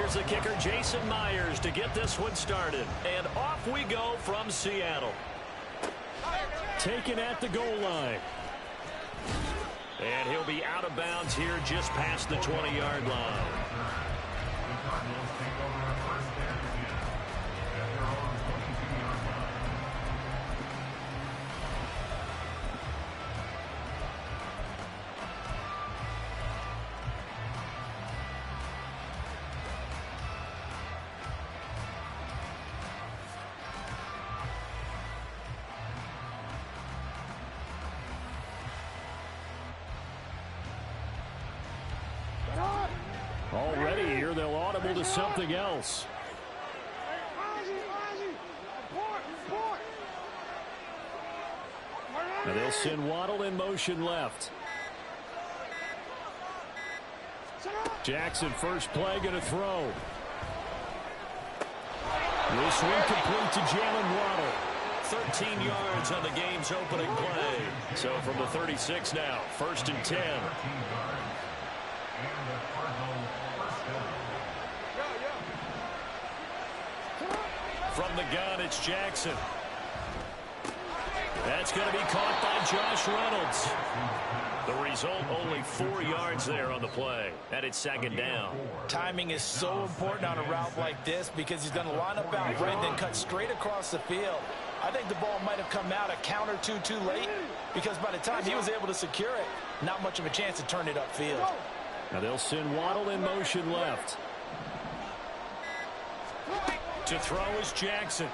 Here's the kicker, Jason Myers, to get this one started. And off we go from Seattle. Taken at the goal line. And he'll be out of bounds here just past the 20-yard line. Already here, they'll audible to something else. Now they'll send Waddle in motion left. Jackson, first play, going to throw. This one complete to Jalen Waddle. 13 yards on the game's opening play. So from the 36 now, 1st and 10. From the gun, it's Jackson. That's going to be caught by Josh Reynolds. The result, only 4 yards there on the play. And it's 2nd down. Timing is so important on a route like this because he's going to line up out right and then cut straight across the field. I think the ball might have come out a count or two too late because by the time he was able to secure it, not much of a chance to turn it upfield. Now they'll send Waddle in motion left. To throw is Jackson.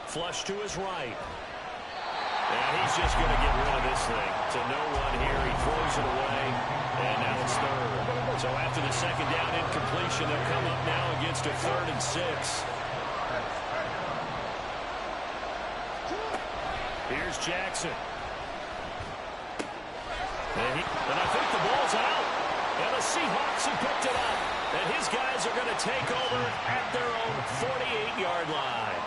Flush to his right. And he's just going to get rid of this thing. To no one here. He throws it away. And now it's 3rd. So after the 2nd down incompletion, they'll come up now against a 3rd and 6. Here's Jackson. And I think the ball's out. And the Seahawks have picked it up. And his guys are going to take over at their own 48-yard line.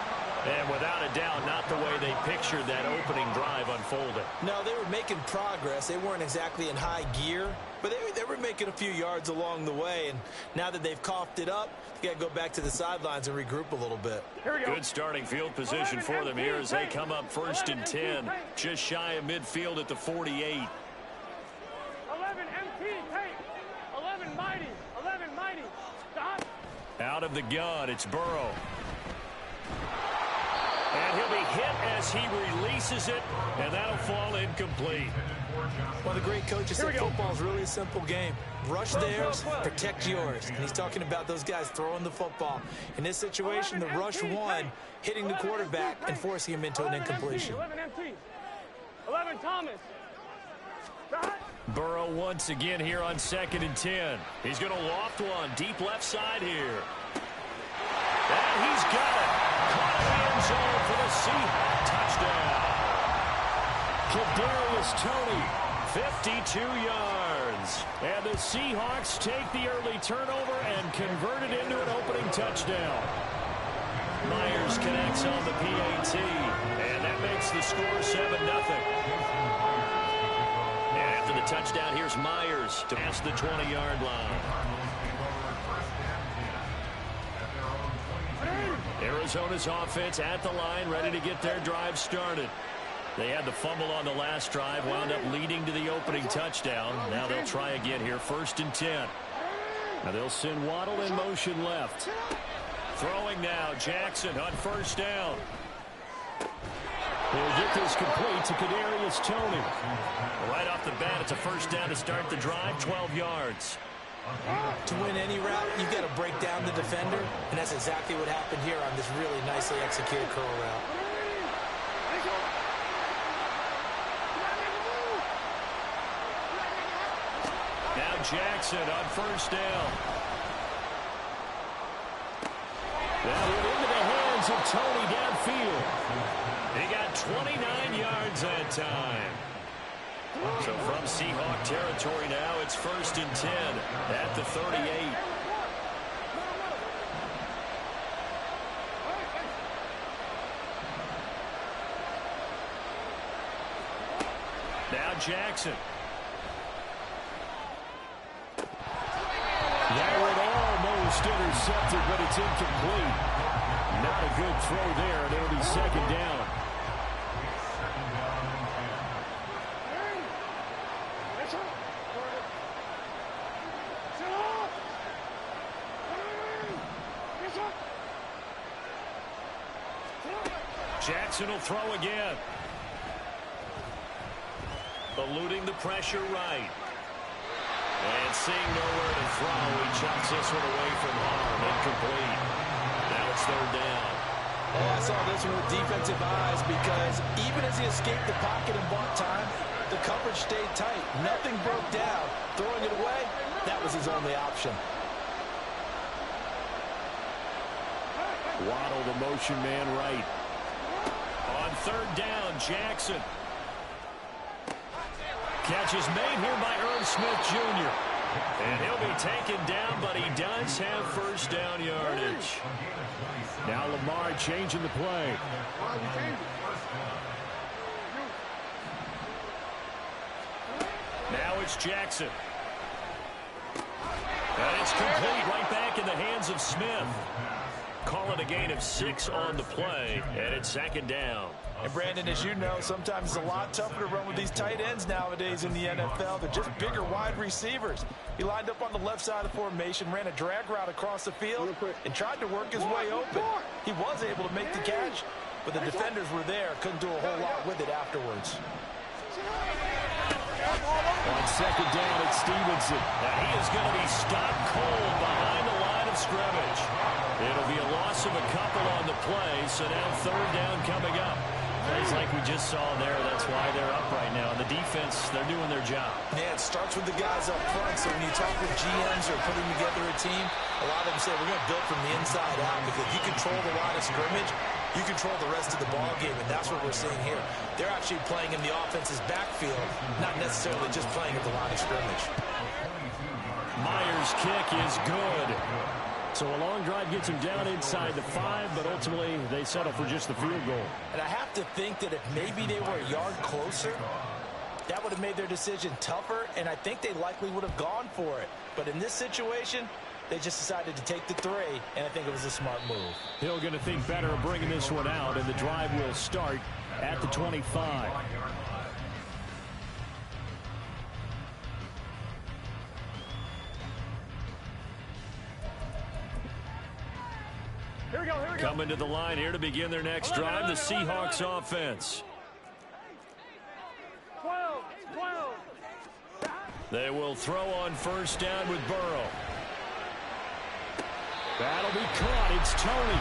And without a doubt, not the way they pictured that opening drive unfolding. No, they were making progress. They weren't exactly in high gear, but they were making a few yards along the way. And now that they've coughed it up, you got to go back to the sidelines and regroup a little bit. Good starting field position for them here as they come up 1st and 10. Just shy of midfield at the 48. 11 MT, tape. 11 mighty. 11 mighty. Stop. Out of the gun, it's Burrow. And he'll be hit as he releases it, and that'll fall incomplete. One of the great coaches said football is really a simple game. Rush theirs, protect yours. And he's talking about those guys throwing the football. In this situation, the rush one, hitting the quarterback and forcing him into an incompletion. 11 MT. 11 Thomas. Burrow once again here on 2nd and 10. He's going to loft one deep left side here. And he's got it. Caught in the end zone for the Seahawks touchdown. Kadarius Toney, 52 yards. And the Seahawks take the early turnover and convert it into an opening touchdown. Myers connects on the PAT, and that makes the score 7-0. And after the touchdown, here's Myers to pass the 20-yard line. Arizona's offense at the line, ready to get their drive started. They had the fumble on the last drive, wound up leading to the opening touchdown. Now they'll try again here, 1st and 10. Now they'll send Waddle in motion left. Throwing now, Jackson on 1st down. He'll get this complete to Kadarius Toney. Right off the bat, it's a 1st down to start the drive, 12 yards. To win any route, you've got to break down the defender, and that's exactly what happened here on this really nicely executed curl route. Now Jackson on 1st down. That went into the hands of Toney downfield. He got 29 yards that time. So from Seahawk territory now, it's 1st and 10 at the 38. Now Jackson. intercepted, but it's incomplete. Not a good throw there, and it'll be second down. Jackson will throw again. Eluding the pressure right. And seeing nowhere to throw, he chucks this one away from harm. Incomplete. Now it's third down. I saw this one with defensive eyes because even as he escaped the pocket and bought time, the coverage stayed tight. Nothing broke down. Throwing it away, that was his only option. Waddle, the motion man right. On third down, Jackson. Catch is made here by Irv Smith Jr. And he'll be taken down, but he does have first down yardage. Now Lamar changing the play. Now it's Jackson. And it's complete right back in the hands of Smith. Call it a gain of 6 on the play, and it's second down. And Brandon, as you know, sometimes it's a lot tougher to run with these tight ends nowadays in the NFL. They're just bigger wide receivers. He lined up on the left side of the formation, ran a drag route across the field, and tried to work his way open. He was able to make the catch, but the defenders were there, couldn't do a whole lot with it afterwards. On second down, it's Stevenson. And he is going to be stopped cold behind the line of scrimmage. It'll be a loss of a couple on the play, so now third down coming up. Plays like we just saw there, that's why they're up right now. And the defense, they're doing their job. Yeah, it starts with the guys up front, so when you talk with GMs or putting together a team, a lot of them say we're going to build from the inside out, because if you control the line of scrimmage, you control the rest of the ball game, and that's what we're seeing here. They're actually playing in the offense's backfield, not necessarily just playing at the line of scrimmage. Myers' kick is good. So a long drive gets him down inside the 5, but ultimately they settle for just the field goal. And I have to think that if maybe they were a yard closer, that would have made their decision tougher, and I think they likely would have gone for it. But in this situation, they just decided to take the 3, and I think it was a smart move. Hill going to think better of bringing this one out, and the drive will start at the 25. Here we go, here we go. Coming to the line here to begin their next drive, the Seahawks offense. 12. They will throw on first down with Burrow. That'll be caught. It's Tony.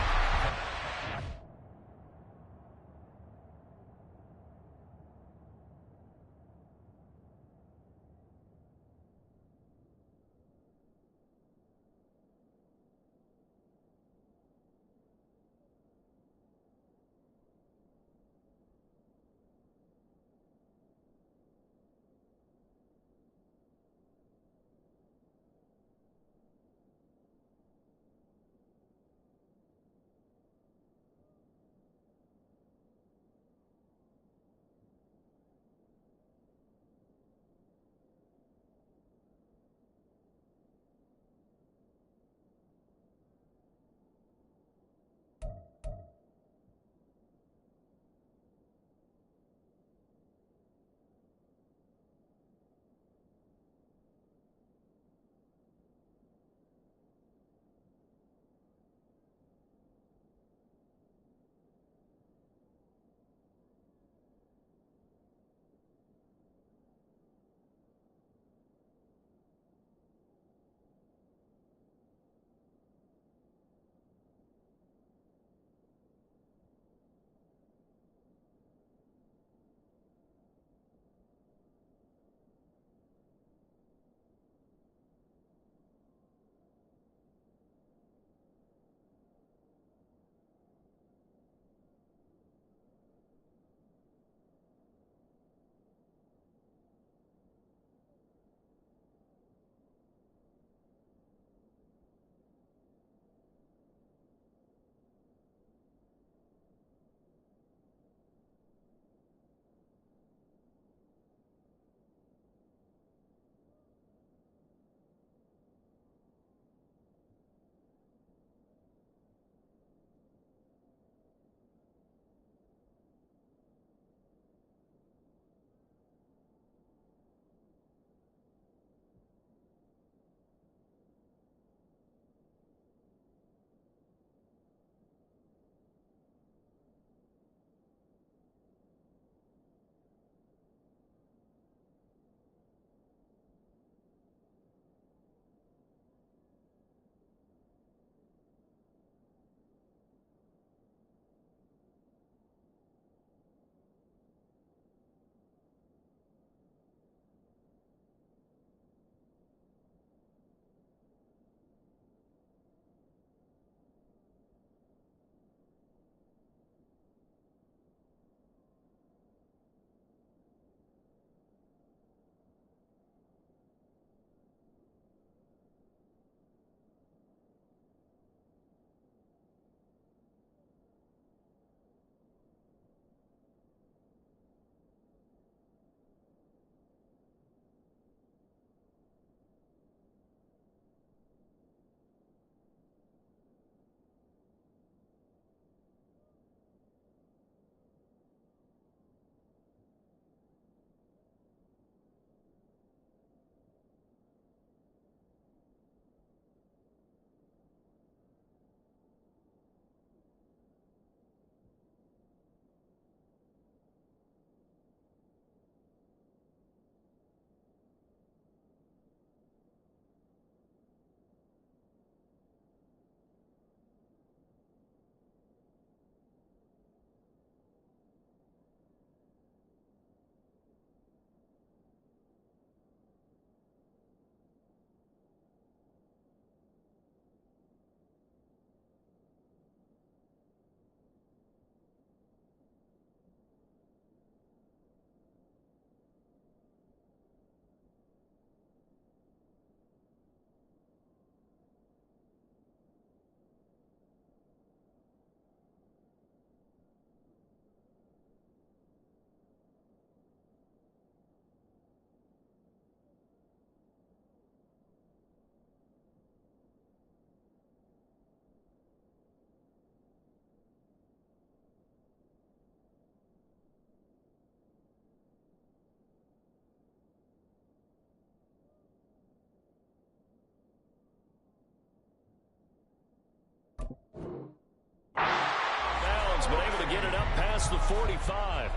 past the 45.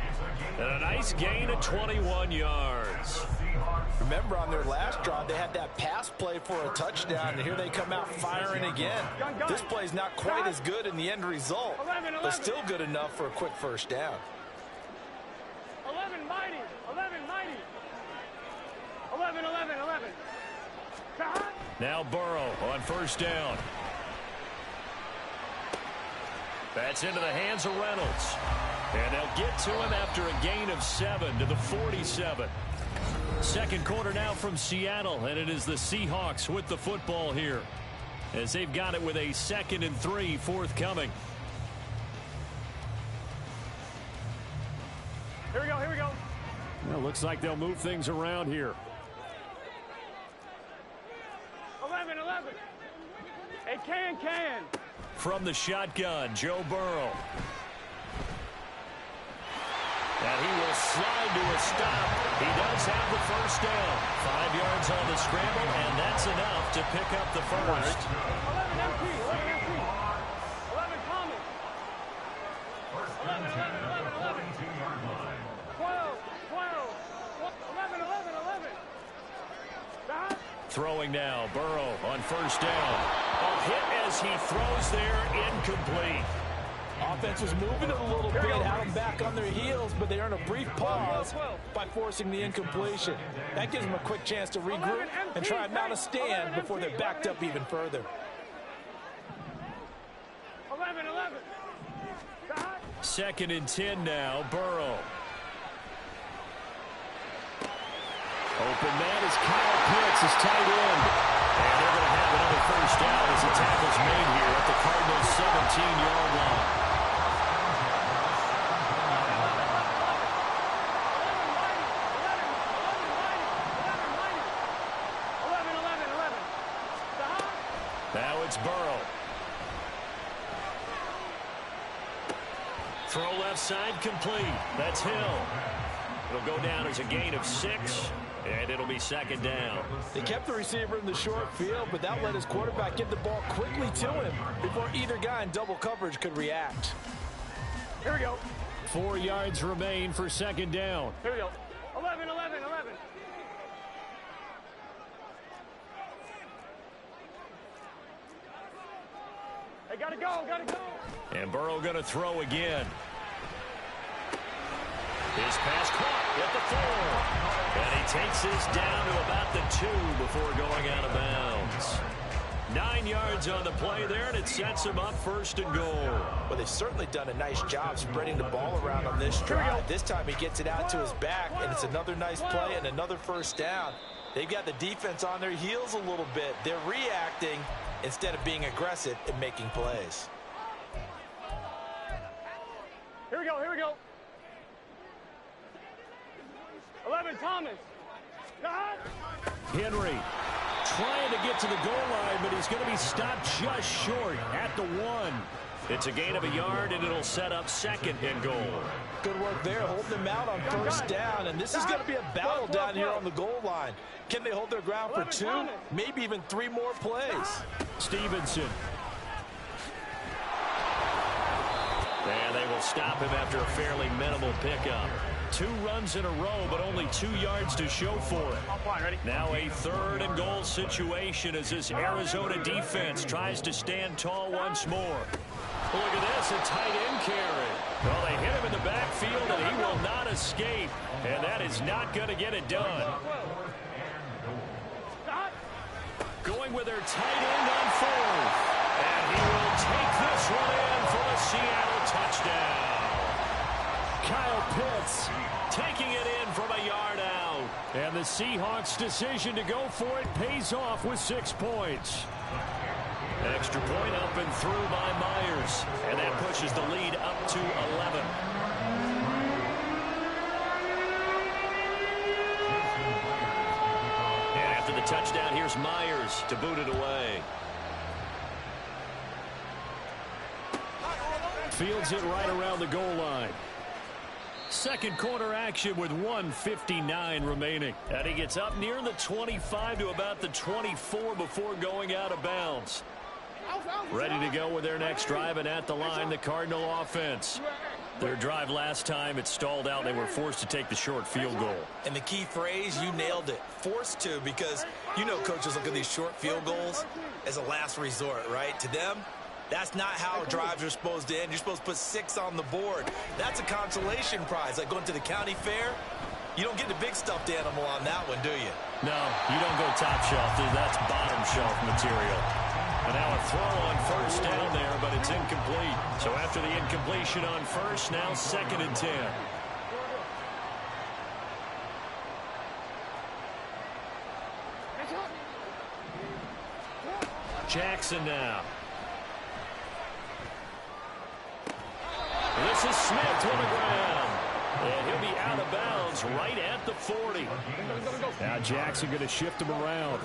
And a nice gain of 21 yards. Remember, on their last drive, they had that pass play for a touchdown, and here they come out firing again. This play's not quite as good in the end result, but still good enough for a quick first down. 11 mighty. 11 mighty. 11, 11, 11. Now Burrow on first down. That's into the hands of Reynolds. And they'll get to him after a gain of 7 to the 47. Second quarter now from Seattle, and it is the Seahawks with the football here, as they've got it with a 2nd and 3 forthcoming. Here we go, here we go. Well, looks like they'll move things around here. 11, 11. Hey, can. From the shotgun, Joe Burrow. And he will slide to a stop. He does have the first down. 5 yards on the scramble, and that's enough to pick up the first. 11 MP, 11 MP. 11 Thomas. 11, 11, 11, 11. 12, 11, 11, 11. Throwing now, Burrow on first down. A hit as he throws there, incomplete. Offense was moving it a little bit, had them back on their heels, but they earn a brief pause by forcing the incompletion. That gives them a quick chance to regroup and try and mount a stand before they're backed up even further. 11, 11. 2nd and 10 now, Burrow. Open man is Kyle Pitts, his tight end. And they're going to have another first down as the tackle's made here at the Cardinals' 17-yard line. Now it's Burrow. Throw left side complete. That's Hill. It'll go down as a gain of 6, and it'll be 2nd down. They kept the receiver in the short field, but that let his quarterback get the ball quickly to him before either guy in double coverage could react. Here we go. 4 yards remain for 2nd down. Here we go. 11, 11, 11. Hey, gotta go. And Burrow going to throw again. His pass caught at the 4. And he takes this down to about the 2 before going out of bounds. 9 yards on the play there, and it sets him up 1st and goal. Well, they've certainly done a nice job spreading the ball around on this drive. This time he gets it out to his back, and it's another nice play and another first down. They've got the defense on their heels a little bit. They're reacting instead of being aggressive and making plays. Here we go. 11 Thomas. Henry trying to get to the goal line, but he's going to be stopped just short at the 1. It's a gain of a yard, and it'll set up 2nd and goal. Good work there, holding them out on first down, and this is going to be a battle down here on the goal line. Can they hold their ground for 2, maybe even 3 more plays? Stevenson. And they will stop him after a fairly minimal pickup. 2 runs in a row, but only 2 yards to show for it. Now a 3rd and goal situation as this Arizona defense tries to stand tall once more. Look at this, a tight end carry. Well, they hit him in the backfield, and he will not escape. And that is not going to get it done. Going with their tight end on 4th. And he will take this one in for a Seattle touchdown. Kyle Pitts taking it in from a yard out. And the Seahawks' decision to go for it pays off with 6 points. Extra point up and through by Myers. And that pushes the lead up to 11. And after the touchdown, here's Myers to boot it away. Fields it right around the goal line. Second quarter action with 1:59 remaining. And he gets up near the 25 to about the 24 before going out of bounds. Ready to go with their next drive, and at the line, the Cardinal offense. Their drive last time, it stalled out. They were forced to take the short field goal. And the key phrase, you nailed it. Forced to, because you know coaches look at these short field goals as a last resort, right? To them, that's not how drives are supposed to end. You're supposed to put 6 on the board. That's a consolation prize. Like going to the county fair, you don't get the big stuffed animal on that one, do you? No, you don't go top shelf. That's bottom shelf material. And now a throw on first down there, but it's incomplete. So after the incompletion on first, now 2nd and 10. Jackson now. This is Smith to the ground. And he'll be out of bounds right at the 40. Now Jackson going to shift him around.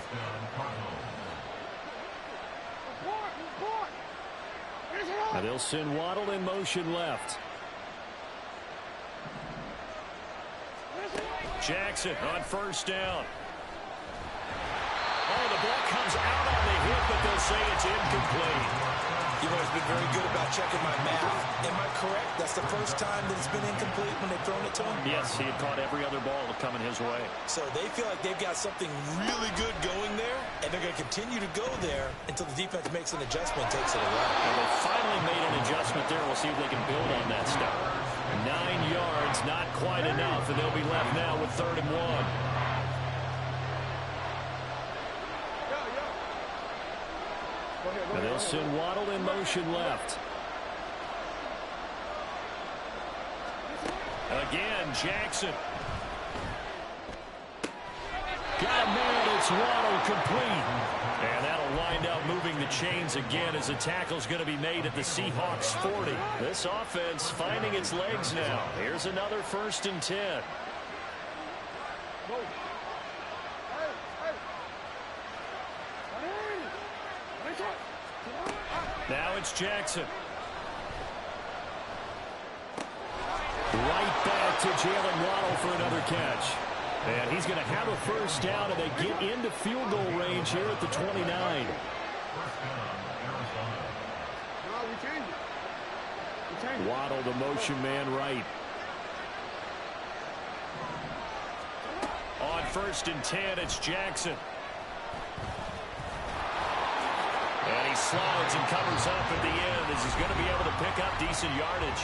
Now they'll send Waddle in motion left. Jackson on first down. Oh, the ball comes out on the hit, but they'll say it's incomplete. You've always been very good about checking my math. Am I correct? That's the first time that it's been incomplete when they've thrown it to him? Yes, he had caught every other ball coming his way. So they feel like they've got something really good going there, and they're going to continue to go there until the defense makes an adjustment and takes it away. Well, they finally made an adjustment there. We'll see if they can build on that stuff. 9 yards, not quite enough, and they'll be left now with 3rd and 1. Now they'll send Waddle in motion left. Again, Jackson. Got a man, it's Waddle complete. And that'll wind up moving the chains again as the tackle's going to be made at the Seahawks 40. This offense finding its legs now. Here's another 1st and 10. Now it's Jackson. Right back to Jalen Waddle for another catch. And he's going to have a first down, and they get into field goal range here at the 29. Waddle, the motion man right. On 1st and 10, it's Jackson. And he slides and covers up at the end as he's going to be able to pick up decent yardage.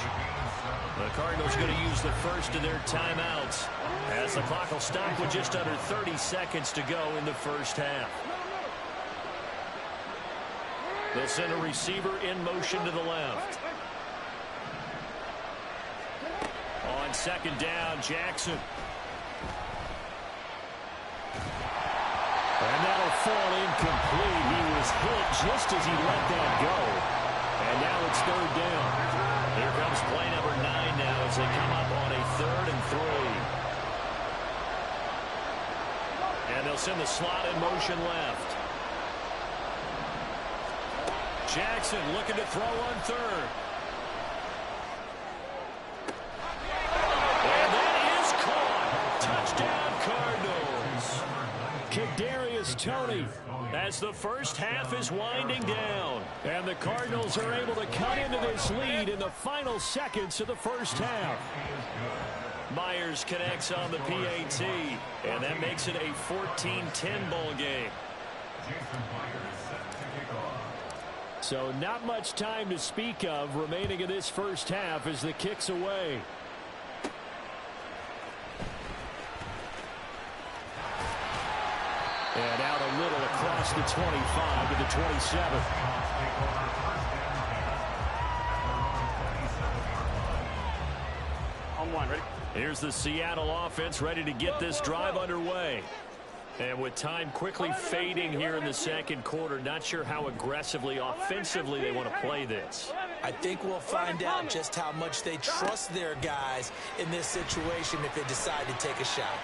The Cardinals going to use the first of their timeouts as the clock will stop with just under 30 seconds to go in the first half. They'll send a receiver in motion to the left. On 2nd down, Jackson. And that'll fall incomplete. He was hit just as he let that go. And now it's 3rd down. Here comes play number 9 now as they come up on a 3rd and 3. And they'll send the slot in motion left. Jackson looking to throw on 3rd. And that is caught. Touchdown Cardinals. Kadarius Toney as the first half is winding down. And the Cardinals are able to cut into this lead in the final seconds of the first half. Myers connects on the PAT, and that makes it a 14-10 ball game. So not much time to speak of remaining in this first half as the kick's away. And out a little across the 25 to the 27. On 1, ready? Here's the Seattle offense ready to get this drive underway. And with time quickly fading here in the second quarter, not sure how aggressively, offensively they want to play this. I think we'll find out just how much they trust their guys in this situation if they decide to take a shot.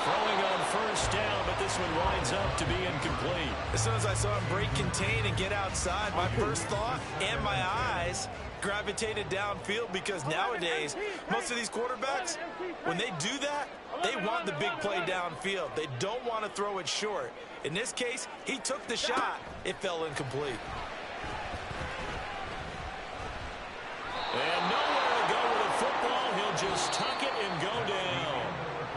Throwing on first down, but this one winds up to be incomplete. As soon as I saw him break contain and get outside, my first thought and my eyes gravitated downfield, because nowadays, most of these quarterbacks, when they do that, they want the big play downfield. They don't want to throw it short. In this case, he took the shot. It fell incomplete. And nowhere to go with the football. He'll just tuck it and go down.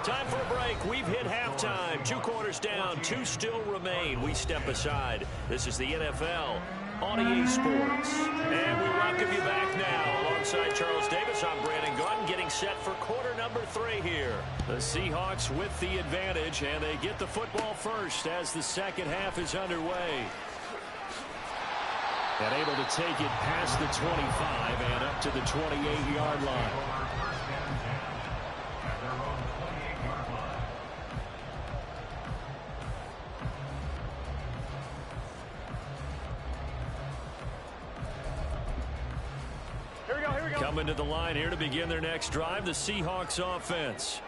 Time for a break. We've hit halftime. 2 quarters down. 2 still remain. We step aside. This is the NFL on EA Sports. And we welcome you back now. Alongside Charles Davis, I'm Brandon Gaudin, getting set for quarter number 3 here. The Seahawks with the advantage, and they get the football first as the second half is underway. And able to take it past the 25 and up to the 28-yard line. Coming to the line here to begin their next drive, the Seahawks offense.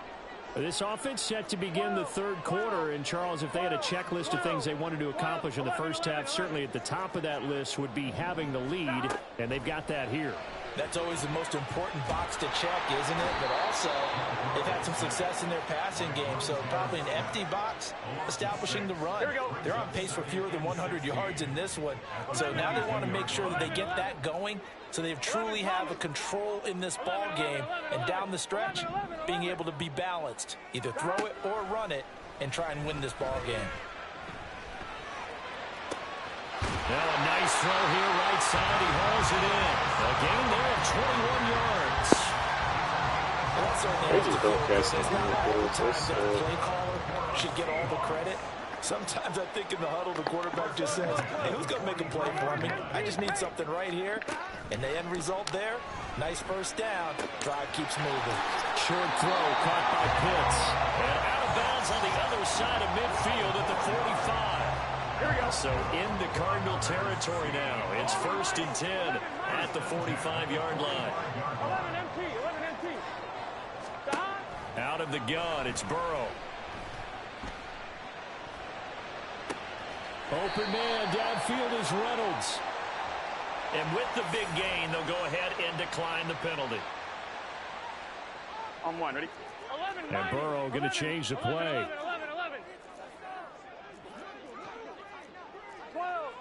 This offense set to begin the 3rd quarter. And, Charles, if they had a checklist of things they wanted to accomplish in the first half, certainly at the top of that list would be having the lead, and they've got that here. That's always the most important box to check, isn't it? But also, they've had some success in their passing game, so probably an empty box establishing the run. They're on pace for fewer than 100 yards in this one, so now they want to make sure that they get that going so they truly have a control in this ball game, and down the stretch, being able to be balanced, either throw it or run it, and try and win this ball game. Now a nice throw here, right side. He hauls it in. A gain there of 21 yards. Well, that's the play caller should get all the credit. Sometimes I think in the huddle, the quarterback just says, hey, who's going to make a play for me? I just need something right here. And the end result there, nice first down. Drive keeps moving. Short throw caught by Pitts. And out of bounds on the other side of midfield at the 45. Here we go. So into Cardinal territory now. It's 1st and 10 at the 45-yard line. 11 empty. Out of the gun, it's Burrow. Open man, downfield is Reynolds. And with the big gain, they'll go ahead and decline the penalty. On 1, ready? 11, and Burrow going to change the play. 11. 12.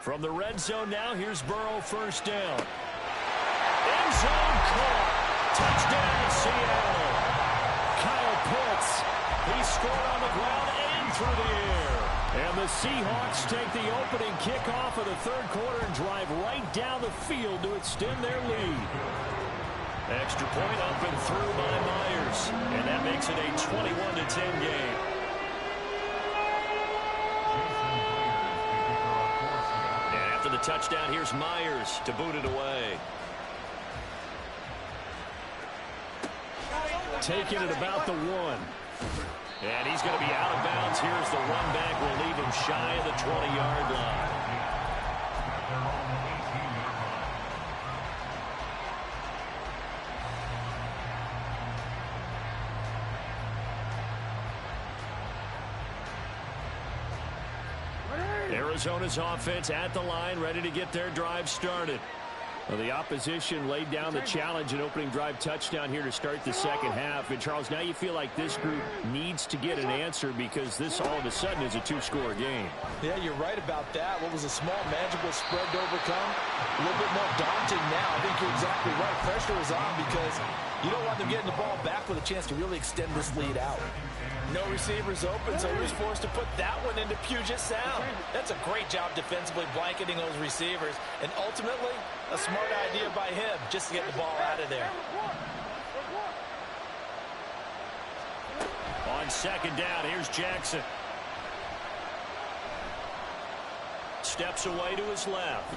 From the red zone now, here's Burrow, first down. End zone caught. Touchdown, Seattle. Kyle Pitts. He scored on the ground and through the air. And the Seahawks take the opening kickoff of the 3rd quarter and drive right down the field to extend their lead. Extra point up and through by Myers. And that makes it a 21-10 game. And after the touchdown, here's Myers to boot it away. Taking it about the 1. And he's going to be out of bounds. Here's the run back. Will leave him shy of the 20-yard line. Arizona's offense at the line, ready to get their drive started. Well, the opposition laid down the challenge and opening drive touchdown here to start the second half. And, Charles, now you feel like this group needs to get an answer because this all of a sudden is a 2-score game. Yeah, you're right about that. What was a small, manageable spread to overcome? A little bit more daunting now. I think you're exactly right. Pressure is on because you don't want them getting the ball back with a chance to really extend this lead out. No receivers open, so he was forced to put that one into Puget Sound. That's a great job defensively blanketing those receivers. And ultimately, a smart idea by him just to get the ball out of there. On second down, here's Jackson. Steps away to his left.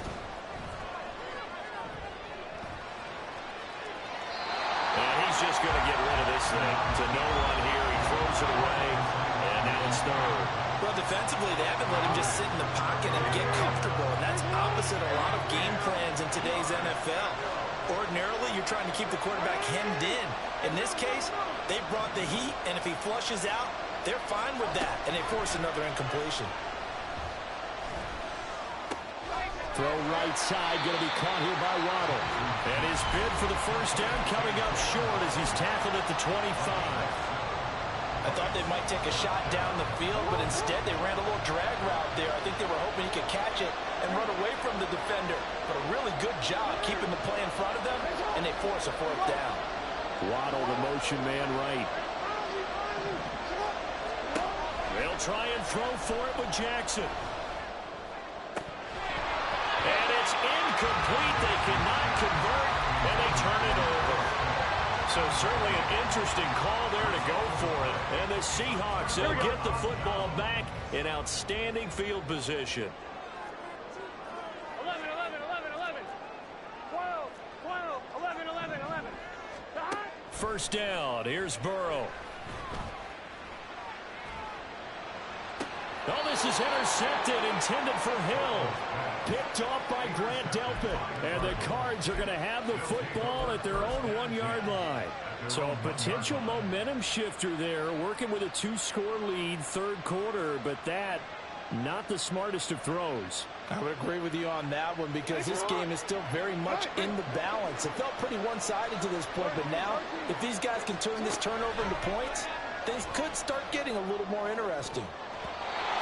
And he's just going to get rid of this thing. To no one here. He throws it away. And now it's 3rd. Well, defensively, they haven't let him just sit in the pocket and get comfortable. And that's opposite a lot of game plans in today's NFL. Ordinarily, you're trying to keep the quarterback hemmed in. In this case, they brought the heat, and if he flushes out, they're fine with that. And they force another incompletion. Throw right side, going to be caught here by Waddle. And his bid for the first down coming up short as he's tackled at the 25. I thought they might take a shot down the field, but instead they ran a little drag route there. I think they were hoping he could catch it and run away from the defender. But a really good job keeping the play in front of them, and they force a fourth down. Waddle, the motion man right. They'll try and throw for it with Jackson. And it's incomplete. They cannot convert, and they turn it over. So certainly an interesting call there to go for it. And the Seahawks will get the football back in outstanding field position. 11, 11, 11, 11. 12, 12, 11, 11, 11. First down. Here's Burrow. Oh, this is intercepted, intended for Hill. Picked off by Grant Delpit. And the Cards are going to have the football at their own 1-yard line. So a potential momentum shifter there, working with a 2-score lead, third quarter, but that, not the smartest of throws. I would agree with you on that one because this game is still very much in the balance. It felt pretty one-sided to this point, but now if these guys can turn this turnover into points, things could start getting a little more interesting.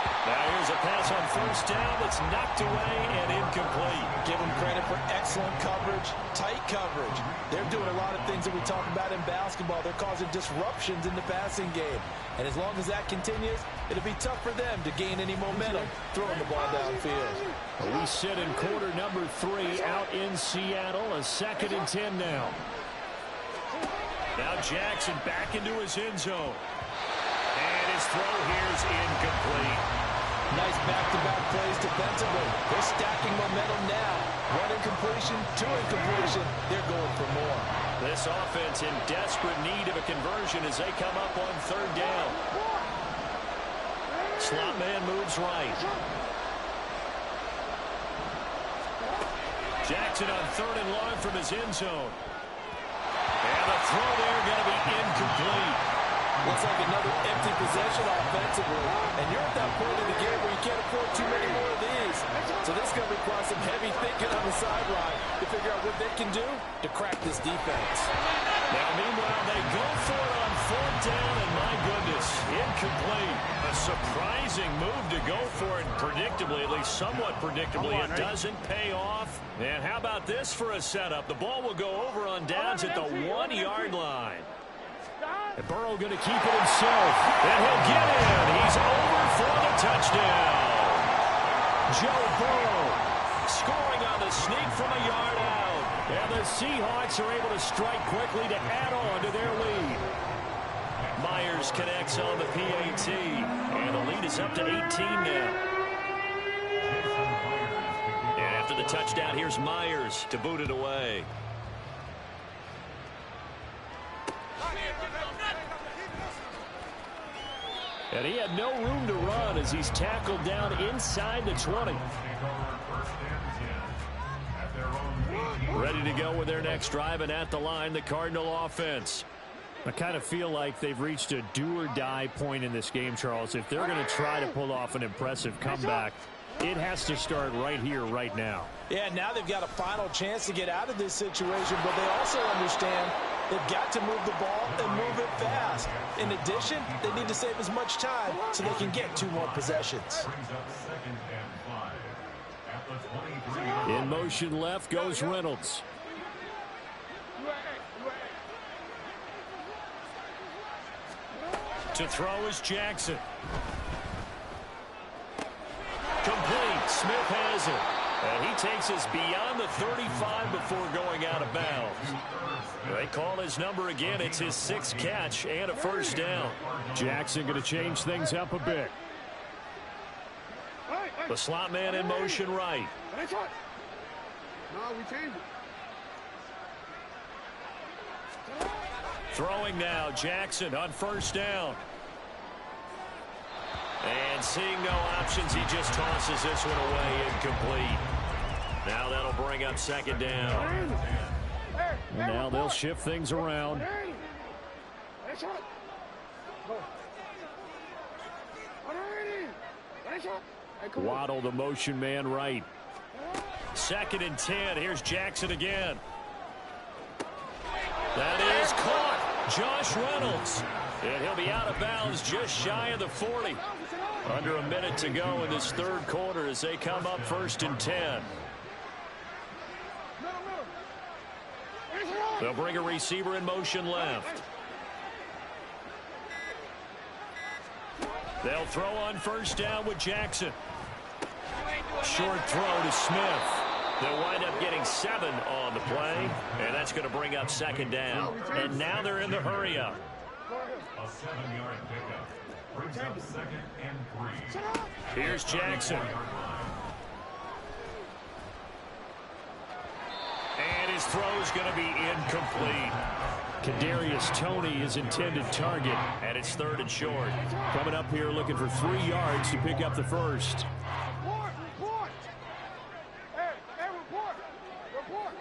Now here's a pass on first down that's knocked away and incomplete. Give them credit for excellent coverage, tight coverage. They're doing a lot of things that we talk about in basketball. They're causing disruptions in the passing game. And as long as that continues, it'll be tough for them to gain any momentum throwing the ball downfield. We sit in quarter number 3 out in Seattle. A 2nd and 10 now. Now Jackson back into his end zone. And his throw here's incomplete. Nice back-to-back plays defensively. They're stacking momentum now. 1 incompletion, 2 incompletion. They're going for more. This offense in desperate need of a conversion as they come up on 3rd down. Slot man moves right. Jackson on 3rd and long from his end zone. And the throw there going to be incomplete. Looks like another empty possession offensively. And you're at that point in the game where you can't afford too many more of these. So this is going to require some heavy thinking on the sideline to figure out what they can do to crack this defense. Now, meanwhile, they go for it on 4th down, and my goodness, incomplete. A surprising move to go for it, predictably, at least somewhat predictably. It doesn't pay off. And how about this for a setup? The ball will go over on downs at the 1-yard line. And Burrow going to keep it himself. And he'll get in. He's over for the touchdown. Joe Burrow scoring on the sneak from a yard out. And the Seahawks are able to strike quickly to add on to their lead. Myers connects on the PAT. And the lead is up to 18 now. And after the touchdown, here's Myers to boot it away. And he had no room to run as he's tackled down inside the 20. Ready to go with their next drive, and at the line, the Cardinal offense. I kind of feel like they've reached a do-or-die point in this game, Charles. If they're going to try to pull off an impressive comeback, it has to start right here, right now. Yeah, now they've got a final chance to get out of this situation, but they also understand they've got to move the ball and move it fast. In addition, they need to save as much time so they can get 2 more possessions. In motion left goes Reynolds. To throw is Jackson. Complete. Smith has it. And he takes us beyond the 35 before going out of bounds. They call his number again. It's his 6th catch and a first down. Jackson going to change things up a bit. The slot man in motion right. No, we changed it. Throwing now, Jackson on first down. And seeing no options, he just tosses this one away, incomplete. Now that'll bring up 2nd down. And now they'll shift things around. Waddle, the motion man right. 2nd and 10. Here's Jackson again. That is caught. Josh Reynolds. And he'll be out of bounds just shy of the 40. Under a minute to go in this third quarter as they come up 1st and 10. They'll bring a receiver in motion left. They'll throw on 1st down with Jackson. Short throw to Smith. They'll wind up getting 7 on the play, and that's going to bring up 2nd down. And now they're in the hurry-up. A 7-yard pickup brings up 2nd and 3. Here's Jackson. And his throw's going to be incomplete. Kadarius Toney, his intended target, and it's 3rd and short. Coming up here looking for 3 yards to pick up the first. Report! Hey, report! Report!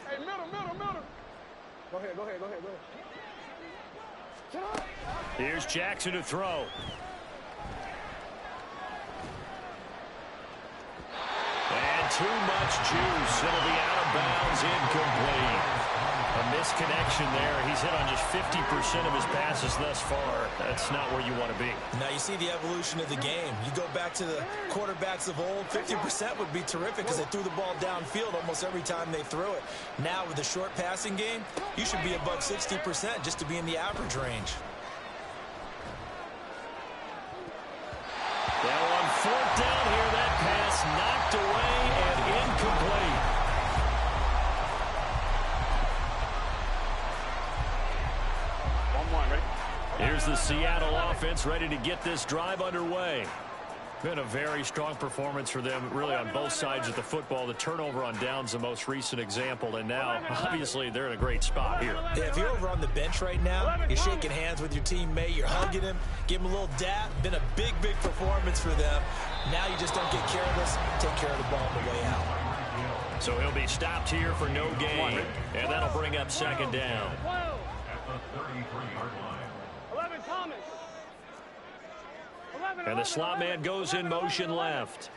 Hey, middle. Go ahead. Here's Jackson to throw. And too much juice. It'll be out of bounds, incomplete. A misconnection there. He's hit on just 50% of his passes thus far. That's not where you want to be. Now you see the evolution of the game. You go back to the quarterbacks of old, 50% would be terrific because they threw the ball downfield almost every time they threw it. Now with the short passing game, you should be above 60% just to be in the average range. Now on 4th down here, that pass knocked away and incomplete. Here's the Seattle offense ready to get this drive underway. Been a very strong performance for them, really on both sides of the football. The turnover on downs, the most recent example, and now, obviously, they're in a great spot here. Yeah, if you're over on the bench right now, you're shaking hands with your teammate, you're hugging him, give him a little dap. Been a big performance for them. Now you just don't get careless, take care of the ball on the way out. So he'll be stopped here for no gain, and that'll bring up 2nd down. At the 33-yard line. 11 Thomas. 11, And the slot man goes in motion left.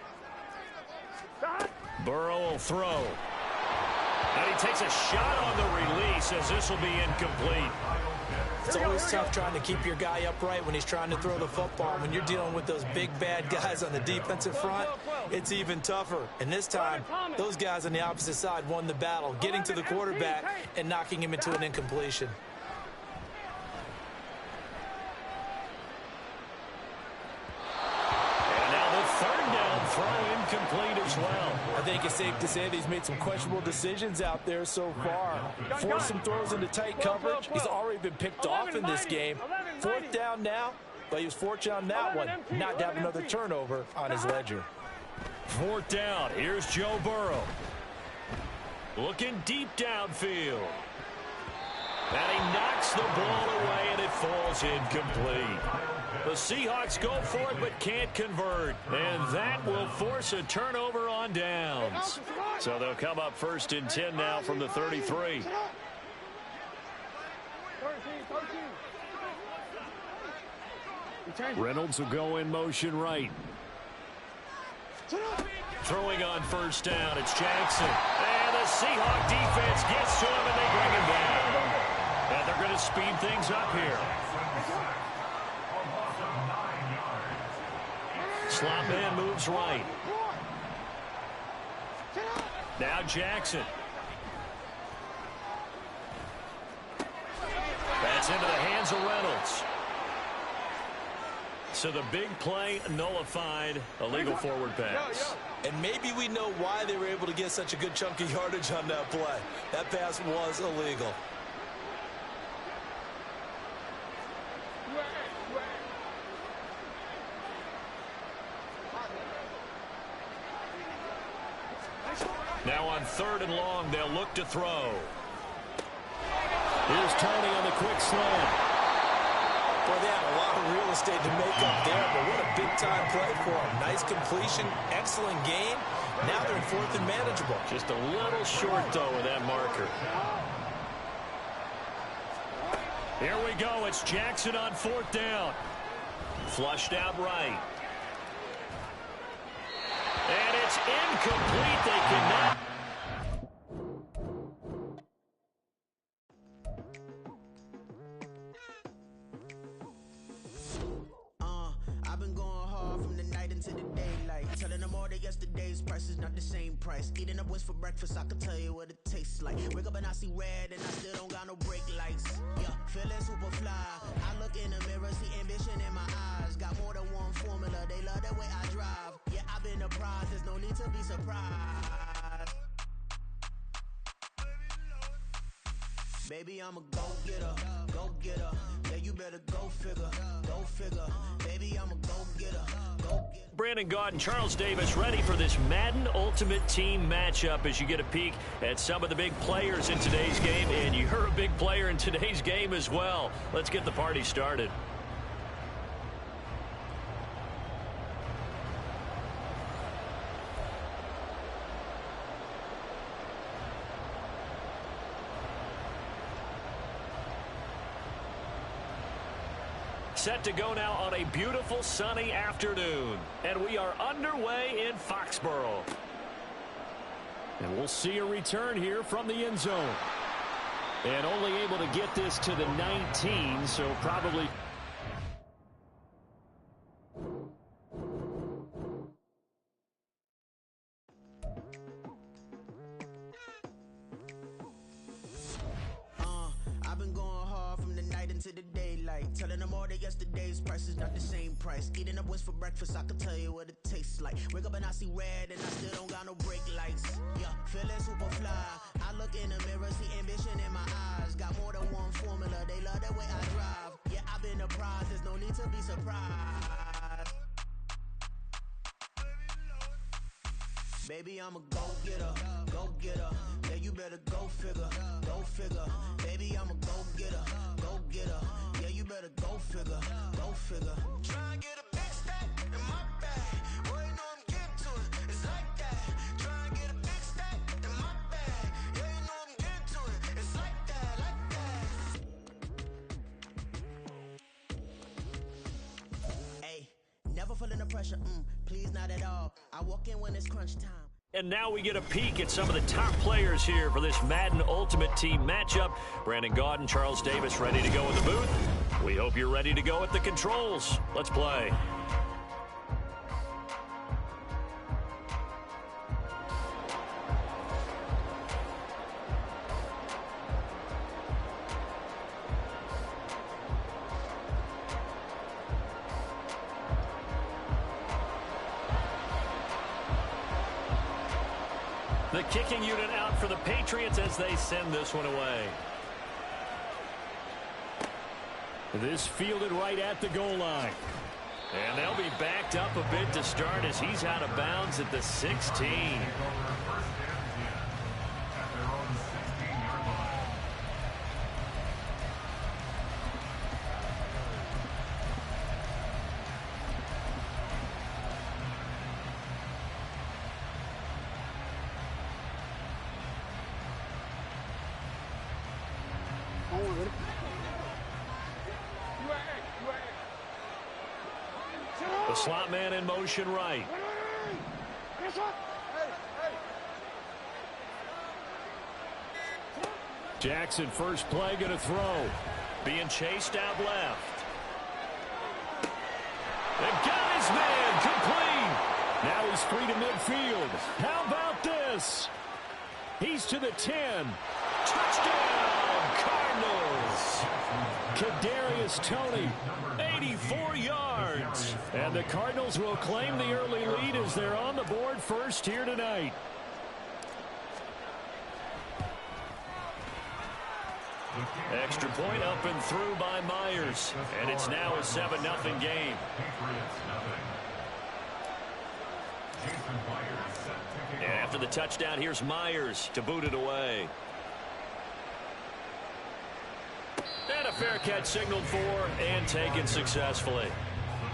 Burrow will throw. And he takes a shot on the release as this will be incomplete. It's always tough trying to keep your guy upright when he's trying to throw the football. When you're dealing with those big, bad guys on the defensive front, it's even tougher. And this time, those guys on the opposite side won the battle, getting to the quarterback and knocking him into an incompletion. And now the 3rd down throw incomplete as well. I think it's safe to say that he's made some questionable decisions out there so far. Forced some throws into tight coverage. He's already been picked off in this game. 4th down now, but he was fortunate on that one, not to have another turnover on his ledger. 4th down. Here's Joe Burrow. Looking deep downfield. And he knocks the ball away, and it falls incomplete. The Seahawks go for it, but can't convert. And that will force a turnover on downs. So they'll come up 1st and 10 now from the 33. 13. Reynolds will go in motion right. Throwing on 1st down, it's Jackson. And the Seahawk defense gets to him, and they bring him down. And they're going to speed things up here. Slot man moves right. Now Jackson. That's into the hands of Reynolds. So the big play nullified, illegal forward pass. And maybe we know why they were able to get such a good chunk of yardage on that play. That pass was illegal. Now on 3rd and long, they'll look to throw. Here's Toney on the quick slant. Well, they had a lot of real estate to make up there, but what a big-time play for them. Nice completion, excellent game. Now they're in 4th and manageable. Just a little short, though, with that marker. Here we go. It's Jackson on 4th down. Flushed out right. And it's incomplete. They cannot. into the daylight. Telling them all that yesterday's price is not the same price. Eating up West for breakfast, I can tell you what it tastes like. Wake up and I see red and I still don't got no brake lights. Yeah, feeling super fly. I look in the mirror, see ambition in my eyes. Got more than one formula, they love the way I drive. Yeah, I've been a prize, there's no need to be surprised. Baby, I'm a go-getter, go-getter. Yeah, you better go figure, go figure. Baby, I'm a go-getter, go-getter. Brandon Gaudin and Charles Davis ready for this Madden Ultimate Team matchup as you get a peek at some of the big players in today's game. And you're a big player in today's game as well. Let's get the party started. Set to go now on a beautiful sunny afternoon. And we are underway in Foxborough. And we'll see a return here from the end zone. And only able to get this to the 19, so probably... I've been going hard from the night into the daylight. Telling them all that yesterday's price is not the same price. Eating up West for breakfast, I can tell you what it tastes like. Wake up and I see red and I still don't got no brake lights. Yeah, feeling super fly. I look in the mirror, see ambition in my eyes. Got more than one formula, they love the way I drive. Yeah, I've been a prize, there's no need to be surprised. Baby, I'm a go-getter, go-getter. Yeah, you better go figure, go figure. Baby, I'm a go-getter, go-getter. Yeah, you better go figure, go figure. Try and get a big stack in my bag. Boy, you know I'm getting to it, it's like that. Try and get a big stack in my bag. Yeah, you know I'm getting to it, it's like that, like that. Hey, never feeling the pressure, please not at all. I walk in when it's crunch time. And now we get a peek at some of the top players here for this Madden Ultimate Team matchup. Brandon Gaudin, Charles Davis ready to go in the booth. We hope you're ready to go at the controls. Let's play. The kicking unit out for the Patriots as they send this one away. This fielded right at the goal line. And they'll be backed up a bit to start as he's out of bounds at the 16. The slot man in motion right. Jackson first play going to throw. Being chased out left. And got his man complete. Now he's free to midfield. How about this? He's to the 10. Touchdown, Cardinals. Kadarius Toney, 84 yards. And the Cardinals will claim the early lead as they're on the board first here tonight. Extra point up and through by Myers. And it's now a 7-0 game. And after the touchdown, here's Myers to boot it away. And a fair catch signaled for and taken successfully. The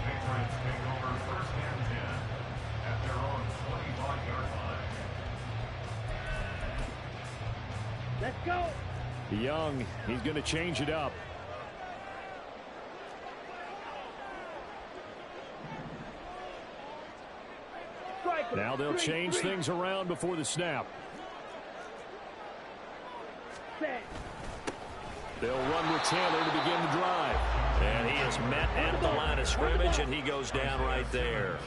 Patriots take over first and 10 at their own 25-yard line. Let's go. Young, he's going to change it up. Now they'll change things around before the snap. They'll run with Taylor to begin the drive. And he is met at the line of scrimmage, and he goes down right there.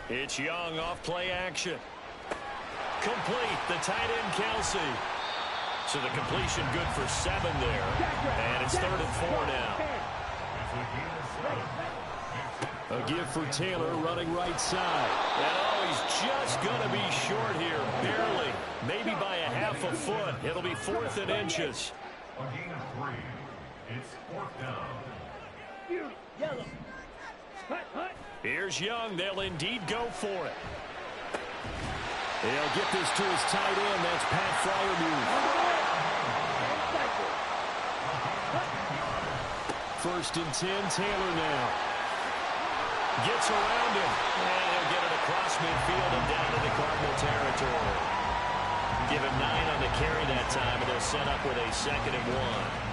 It's Young off play action. Complete, the tight end Kelsey. So the completion good for 7 there. And it's 3rd and 4 now. A give for Taylor running right side. And oh, he's just going to be short here, barely. Maybe by a half a foot. It'll be 4th and inches. A gain of 3. It's 4th down. Yellow. Here's Young. They'll indeed go for it. They'll get this to his tight end. That's Pat Freiermuth. 1st and 10, Taylor now. Gets around him. And he'll get it across midfield and down into Cardinal territory. Give him 9 on the carry that time, and they'll set up with a 2nd and 1.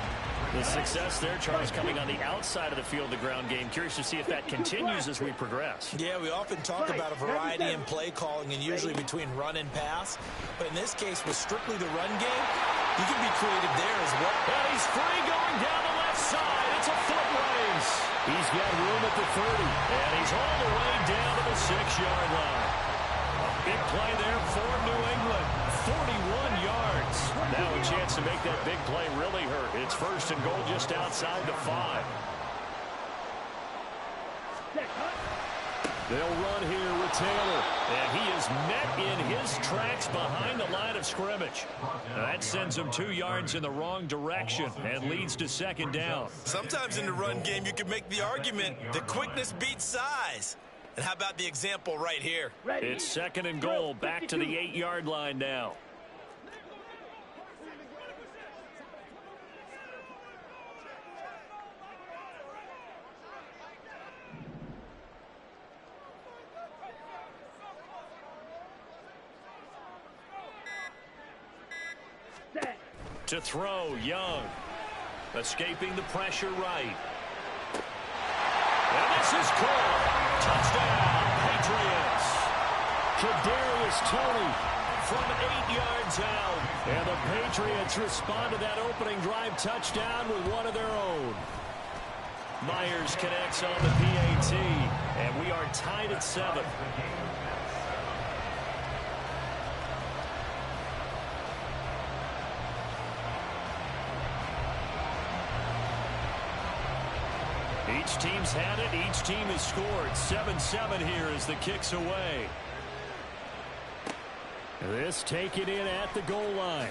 The success there, Charles, coming on the outside of the field, the ground game. Curious to see if that continues as we progress. Yeah, we often talk about a variety in play calling and usually between run and pass. But in this case, with strictly the run game, you can be creative there as well. And he's free going down the left side. It's a foot race. He's got room at the 30. And he's all the way down to the 6-yard line. A big play there for New England. 41 yards. Now a chance to make that big play really hurt. It's 1st and goal just outside the 5. They'll run here with Taylor. And he is met in his tracks behind the line of scrimmage. That sends him 2 yards in the wrong direction and leads to 2nd down. Sometimes in the run game, you can make the argument that quickness beats size. And how about the example right here? It's 2nd and goal, back to the 8-yard line now. To throw, Young. Escaping the pressure right. And this is caught. Touchdown, Patriots. Kadarius Toney from 8 yards out. And the Patriots respond to that opening drive touchdown with one of their own. Myers connects on the PAT. And we are tied at 7. Each team's had it. Each team has scored. 7-7 here as the kick's away. This taken in at the goal line.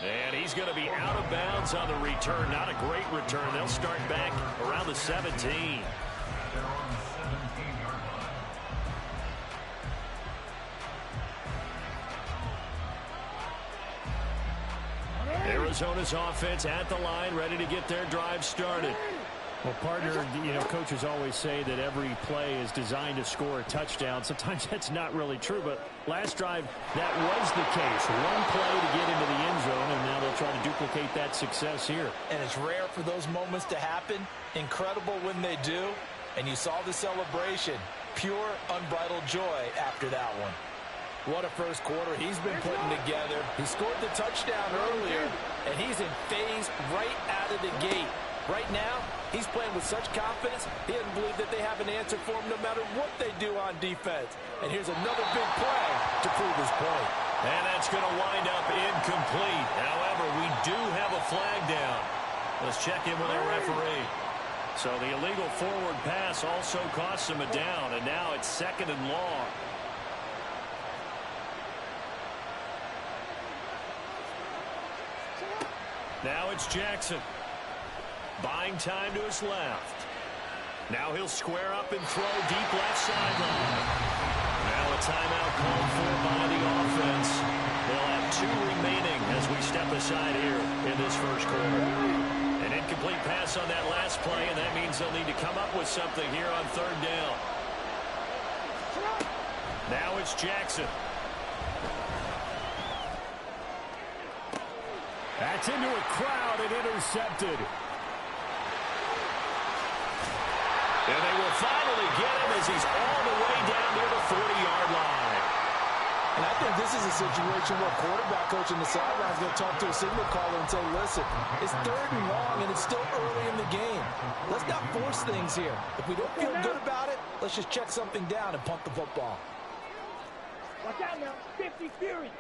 And he's going to be out of bounds on the return. Not a great return. They'll start back around the 17. They're on the 17-yard line. Arizona's offense at the line, ready to get their drive started. Well, partner, you know, coaches always say that every play is designed to score a touchdown. Sometimes that's not really true, but last drive, that was the case. One play to get into the end zone, and now they'll try to duplicate that success here. And it's rare for those moments to happen. Incredible when they do. And you saw the celebration. Pure, unbridled joy after that one. What a first quarter he's been putting together. He scored the touchdown earlier, and he's in phase right out of the gate. Right now, he's playing with such confidence, he doesn't believe that they have an answer for him no matter what they do on defense. And here's another big play to prove his point. And that's going to wind up incomplete. However, we do have a flag down. Let's check in with our referee. So the illegal forward pass also costs him a down, and now it's 2nd and long. Now it's Jackson. Buying time to his left. Now he'll square up and throw deep left sideline. Now a timeout called for by the offense. They'll have 2 remaining as we step aside here in this first quarter. An incomplete pass on that last play, and that means they'll need to come up with something here on 3rd down. Now it's Jackson. That's into a crowd and intercepted. And they will finally get him as he's all the way down near the 40-yard line. And I think this is a situation where quarterback coach in the sideline is going to talk to a signal caller and say, listen, it's 3rd and long, and it's still early in the game. Let's not force things here. If we don't feel good about it, let's just check something down and punt the football. Watch out now. 50 Fury.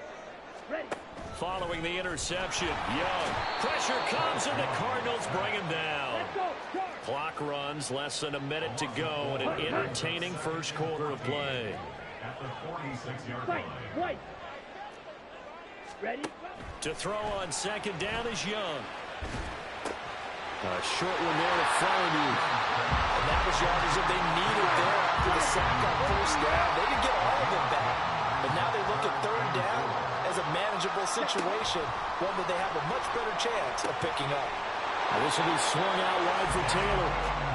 Ready. Following the interception, Young. Pressure comes, and the Cardinals bring him down. Let's go. Charge. Clock runs, less than a minute to go in an entertaining first quarter of play. At the 46-yard Fight. line. Right. Ready. To throw on second down is Young. A short one there to Freiermuth. And that was yardage that they needed there after the sack on first down. They didn't get all of them back. But now they look at 3rd down as a manageable situation, one that they have a much better chance of picking up. This will be swung out wide for Taylor.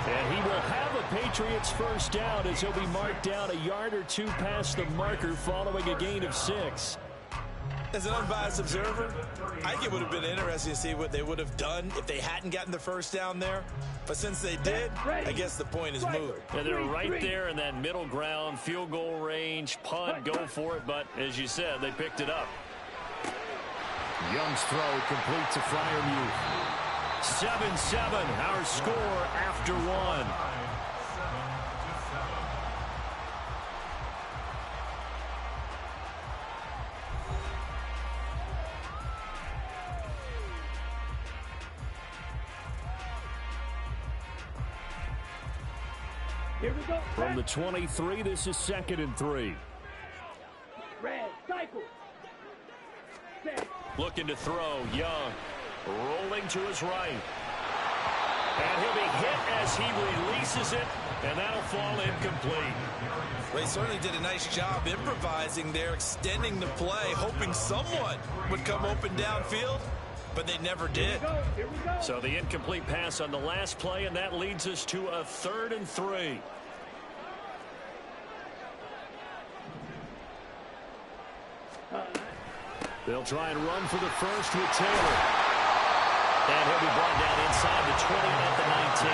And he will have a Patriots first down as he'll be marked down a yard or two past the marker following a gain of 6. As an unbiased observer, I think it would have been interesting to see what they would have done if they hadn't gotten the first down there. But since they did, I guess the point is moved. And they're right there in that middle ground, field goal range, punt, go for it. But as you said, they picked it up. Young's throw complete to Freiermuth. 7-7, our score after 1. Here we go. From the 23, this is 2nd and 3. Red. Cycle. Set. Looking to throw, Young. Rolling to his right. And he'll be hit as he releases it, and that'll fall incomplete. They certainly did a nice job improvising there, extending the play, hoping someone would come open downfield, but they never did. Here we go. So the incomplete pass on the last play, and that leads us to a 3rd and 3. They'll try and run for the first with Taylor. And he'll be brought down inside the 20 at the 19.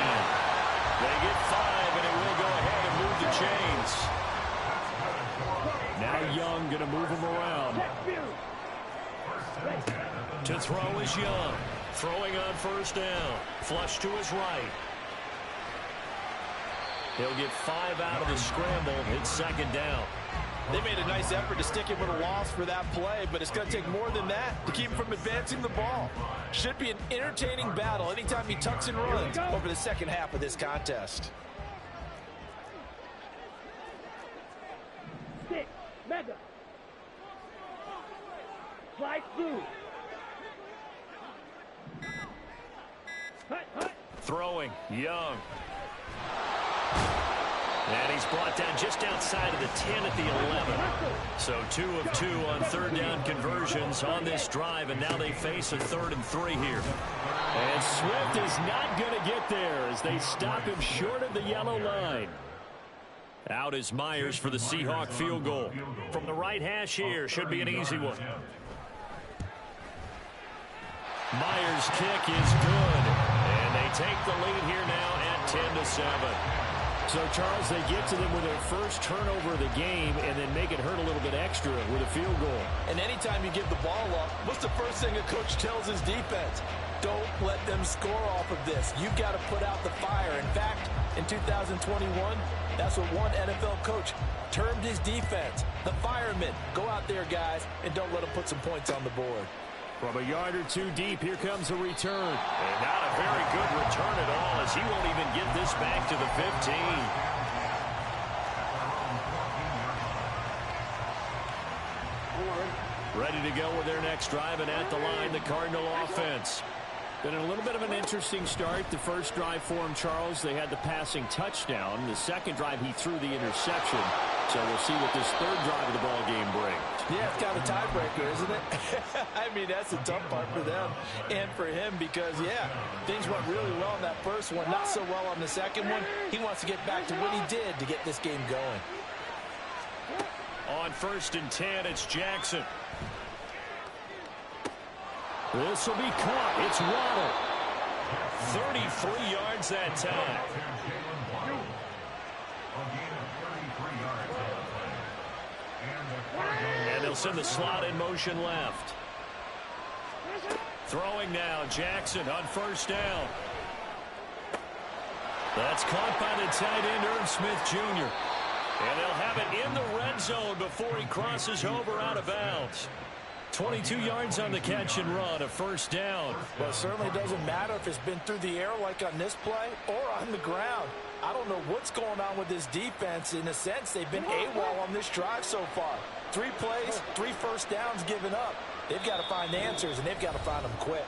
They get 5, and it will go ahead and move the chains. Now Young going to move him around. To throw is Young. Throwing on first down. Flush to his right. He'll get 5 out of the scramble. It's 2nd down. They made a nice effort to stick him with a loss for that play, but it's going to take more than that to keep him from advancing the ball. Should be an entertaining battle anytime he tucks and runs over the second half of this contest. 6. Mega. Slide through. Hut. Throwing, Young. And he's brought down just outside of the 10 at the 11. So 2 of 2 on 3rd down conversions on this drive, and now they face a 3rd and 3 here. And Swift is not going to get there as they stop him short of the yellow line. Out is Myers for the Seahawk field goal. From the right hash here, should be an easy one. Myers' kick is good, and they take the lead here now at 10-7. So, Charles, they get to them with their first turnover of the game and then make it hurt a little bit extra with a field goal. And anytime you give the ball up, what's the first thing a coach tells his defense? Don't let them score off of this. You've got to put out the fire. In fact, in 2021, that's what one NFL coach termed his defense. The firemen. Go out there, guys, and don't let them put some points on the board. From a yard or two deep, here comes a return. And not a very good return at all, as he won't even get this back to the 15. Ready to go with their next drive, and at the line, the Cardinal offense. Been a little bit of an interesting start. The first drive for him, Charles, they had the passing touchdown. The second drive, he threw the interception. So we'll see what this third drive of the ball game brings. Yeah, it's kind of a tiebreaker, isn't it? I mean, that's the tough part for them and for him because, yeah, things went really well in that first one, not so well on the second one. He wants to get back to what he did to get this game going. On 1st and 10, it's Jackson. This will be caught. It's Waddle. 33 yards that time. And they'll He'll send the slot in motion left. Throwing now, Jackson on first down. That's caught by the tight end, Irv Smith Jr. And they'll have it in the red zone before he crosses over out of bounds. 22 yards on the catch and run, a first down. Well, it certainly doesn't matter if it's been through the air like on this play or on the ground. I don't know what's going on with this defense. In a sense, they've been AWOL on this drive so far. 3 plays, 3 first downs given up. They've got to find answers, and they've got to find them quick.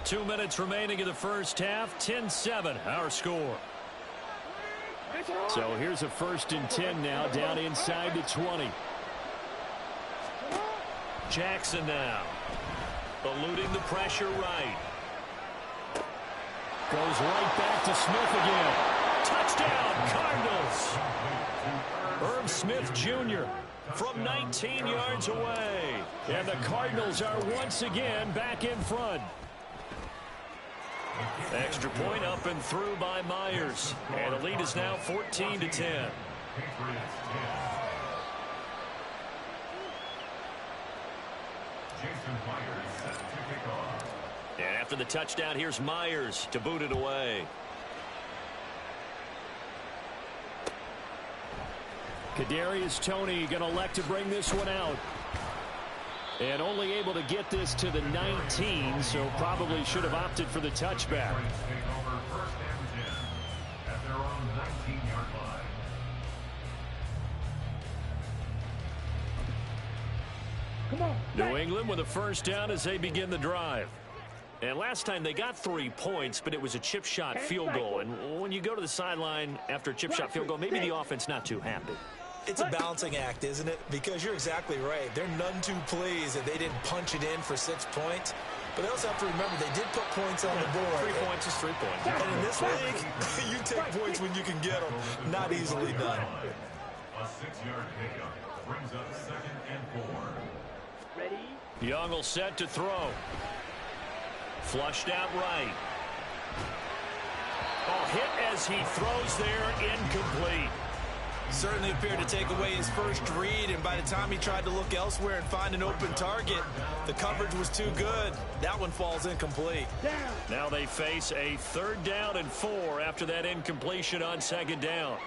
2 minutes remaining in the first half. 10-7, our score. So here's a 1st and 10 now, down inside the 20. Jackson now, eluding the pressure right. Goes right back to Smith again. Touchdown, Cardinals. Irv Smith Jr. from 19 yards away. And the Cardinals are once again back in front. Extra point up and through by Myers. And the lead is now 14-10. And after the touchdown, here's Myers to boot it away. Kadarius Toney going to elect to bring this one out. And only able to get this to the 19, so probably should have opted for the touchback. New England with a first down as they begin the drive. And last time they got 3 points, but it was a chip shot field goal. And when you go to the sideline after a chip shot field goal, maybe the offense not too happy. It's a balancing act, isn't it? Because you're exactly right. They're none too pleased that they didn't punch it in for 6 points. But they also have to remember they did put points on the board. 3 points is 3 points. And in this league, you take points when you can get them. Not easily done. A 6-yard pickup brings up 2nd and 4. Young will set to throw. Flushed out right. Oh, hit as he throws there, incomplete. Certainly appeared to take away his first read, and by the time he tried to look elsewhere and find an open target, the coverage was too good. That one falls incomplete. Now they face a 3rd down and 4 after that incompletion on 2nd down.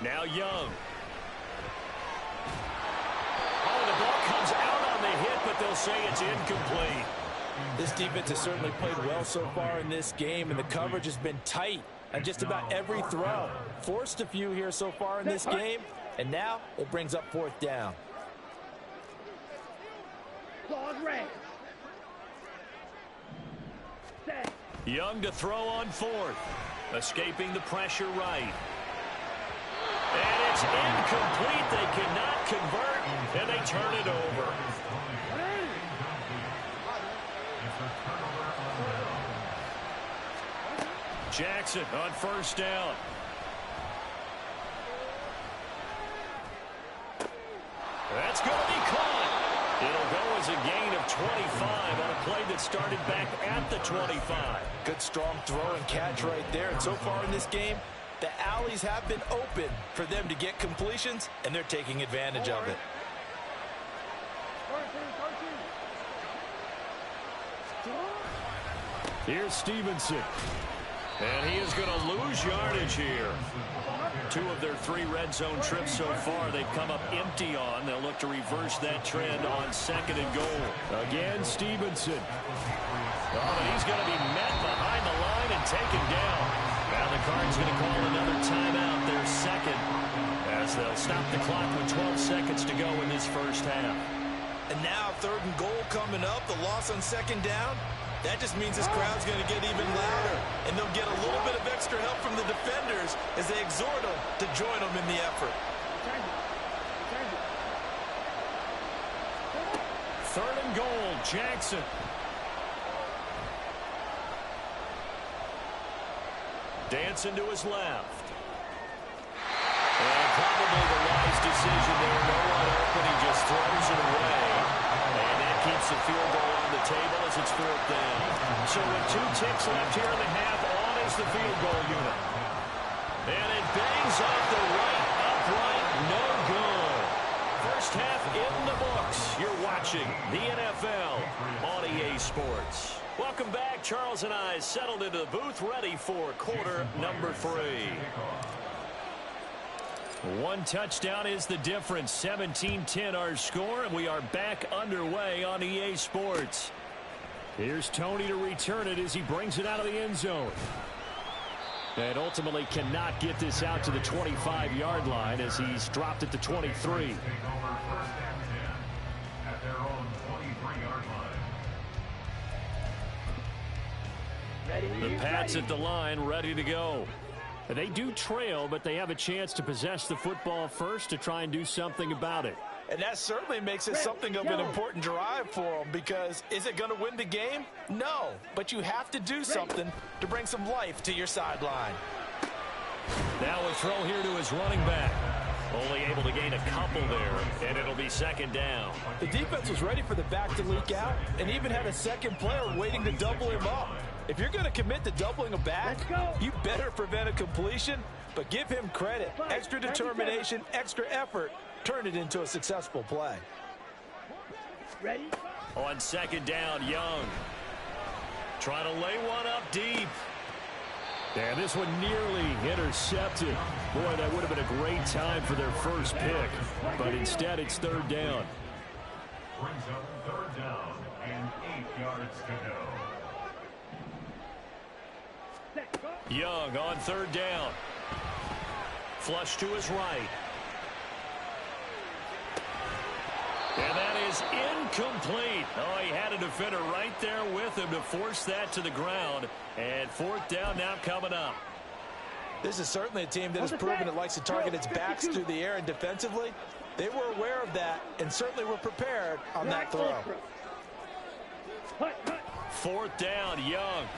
Now Young. Oh, the ball comes out on the hit, but they'll say it's incomplete. This defense has certainly played well so far in this game, and the coverage has been tight on just about every throw. Forced a few here so far in this game, and now it brings up 4th down. Young to throw on 4th. Escaping the pressure right. And it's incomplete. They cannot convert, and they turn it over. Jackson on first down. That's going to be caught. It'll go as a gain of 25 on a play that started back at the 25. Good strong throw and catch right there. And so far in this game, the alleys have been open for them to get completions, and they're taking advantage of it. Here's Stevenson. And he is going to lose yardage here. 2 of their 3 red zone trips so far they've come up empty on. They'll look to reverse that trend on 2nd and goal. Again, Stevenson. Oh, and he's going to be met behind the line and taken down. Now the Cards going to call another timeout, their 2nd, as they'll stop the clock with 12 seconds to go in this first half. And now 3rd and goal coming up. The loss on 2nd down. That just means this crowd's going to get even louder, and they'll get a little bit of extra help from the defenders as they exhort them to join them in the effort. 3rd and goal, Jackson. Dancing to his left. And probably the wise decision there. No one open, he just throws it away. And that keeps the field goal on the table as it's 4th down. So with 2 ticks left here in the half, on is the field goal unit. And it bangs off the right upright, no good. First half in the books. You're watching the NFL on EA Sports. Welcome back. Charles and I settled into the booth, ready for quarter number 3. One touchdown is the difference. 17-10 our score, and we are back underway on EA Sports. Here's Tony to return it as he brings it out of the end zone. And ultimately cannot get this out to the 25-yard line as he's dropped it to 23. The Pats at the line, ready to go. They do trail, but they have a chance to possess the football first to try and do something about it. And that certainly makes it something of an important drive for them, because is it going to win the game? No, but you have to do something to bring some life to your sideline. Now a throw here to his running back. Only able to gain a couple there, and it'll be second down. The defense was ready for the back to leak out and even had a second player waiting to double him up. If you're going to commit to doubling a back, you better prevent a completion, but give him credit. Extra determination, extra effort, turn it into a successful play. Ready? On second down, Young. Trying to lay one up deep. And this one nearly intercepted. Boy, that would have been a great time for their first pick. But instead, it's third down. Brings up third down and 8 yards to go. Young on third down. Flush to his right. And that is incomplete. Oh, he had a defender right there with him to force that to the ground. And fourth down now coming up. This is certainly a team that has proven it likes to target its backs through the air, and defensively, they were aware of that and certainly were prepared on that throw. Fourth down, Young.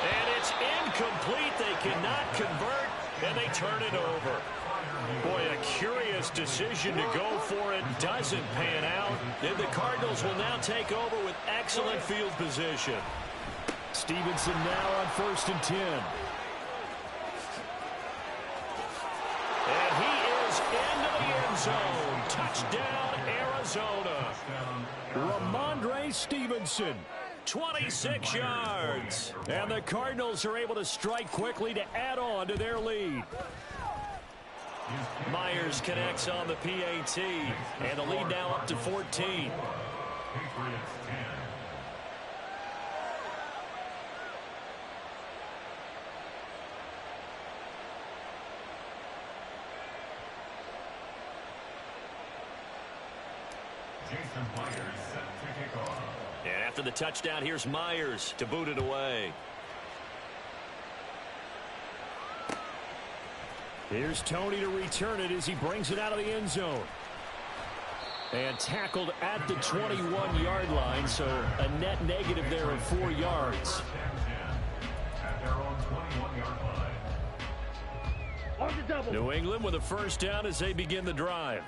And it's incomplete. They cannot convert, and they turn it over. Boy, a curious decision to go for it. Doesn't pan out. And the Cardinals will now take over with excellent field position. Stevenson now on 1st and 10. And he is into the end zone. Touchdown, Arizona. Ramondre Stevenson. 26 yards. And the Cardinals are able to strike quickly to add on to their lead. Myers connects on the PAT. And the lead now up to 14. Patriots 10. Jason Myers set to kick off. And after the touchdown, here's Myers to boot it away. Here's Tony to return it as he brings it out of the end zone. And tackled at the 21-yard line, so a net negative there of 4 yards. At their own 21-yard line. New England with a first down as they begin the drive.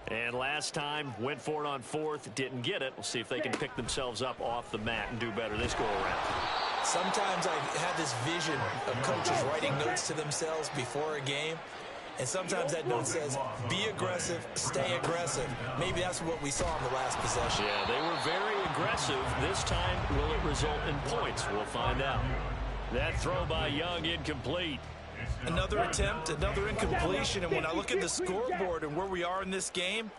And last time, went for it on fourth, didn't get it. We'll see if they can pick themselves up off the mat and do better this go-around. Sometimes I have this vision of coaches writing notes to themselves before a game, and sometimes that note says, be aggressive, stay aggressive. Maybe that's what we saw in the last possession. Yeah, they were very aggressive. This time, will it result in points? We'll find out. That throw by Young incomplete. Another attempt, another incompletion, and when I look at the scoreboard and where we are in this game,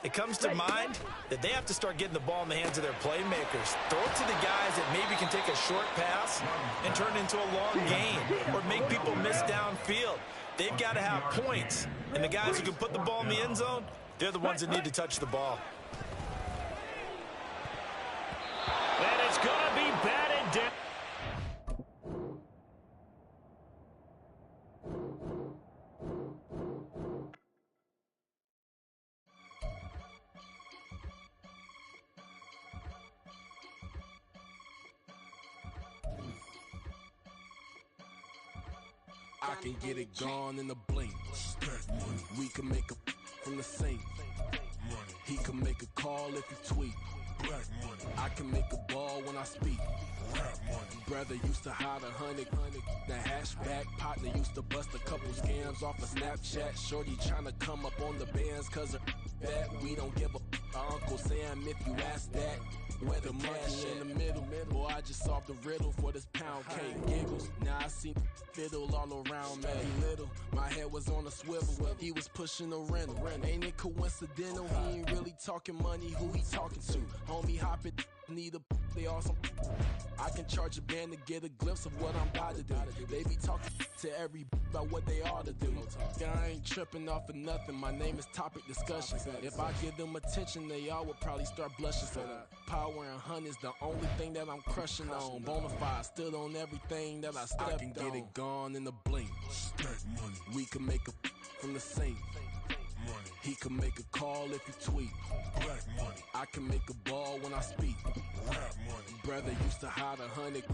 it comes to mind that they have to start getting the ball in the hands of their playmakers. Throw it to the guys that maybe can take a short pass and turn it into a long gain or make people miss downfield. They've got to have points, and the guys who can put the ball in the end zone, they're the ones that need to touch the ball. And it's going to be batted down. I can get it gone in a blink. We can make a from the sink. He can make a call if he tweet. I can make a ball when I speak. Brother used to hide 100. The hatchback partner used to bust a couple scams off of Snapchat. Shorty tryna come up on the bands cause of that. We don't give a Uncle Sam if you ask that. Where the money in the middle. Boy, I just solved the riddle for this pound cake. Giggles. Now I see fiddle all around me. Little, my head was on a swivel. He was pushing a rental. Ain't it coincidental? He ain't really talking money. Who he talking to? Homie hopping, need a they awesome. I can charge a band to get a glimpse of what I'm about to do. They be talking to every about what they ought to do. I ain't tripping off of nothing. My name is Topic Discussion. If I give them attention, they all would probably start blushing. So power and hunt is the only thing that I'm crushing on. Bonafide stood on everything that I stepped on. I can get it gone in a blink. We can make a from the sink. He can make a call if you tweet. I can make a ball when I speak. Brother used to hide 100.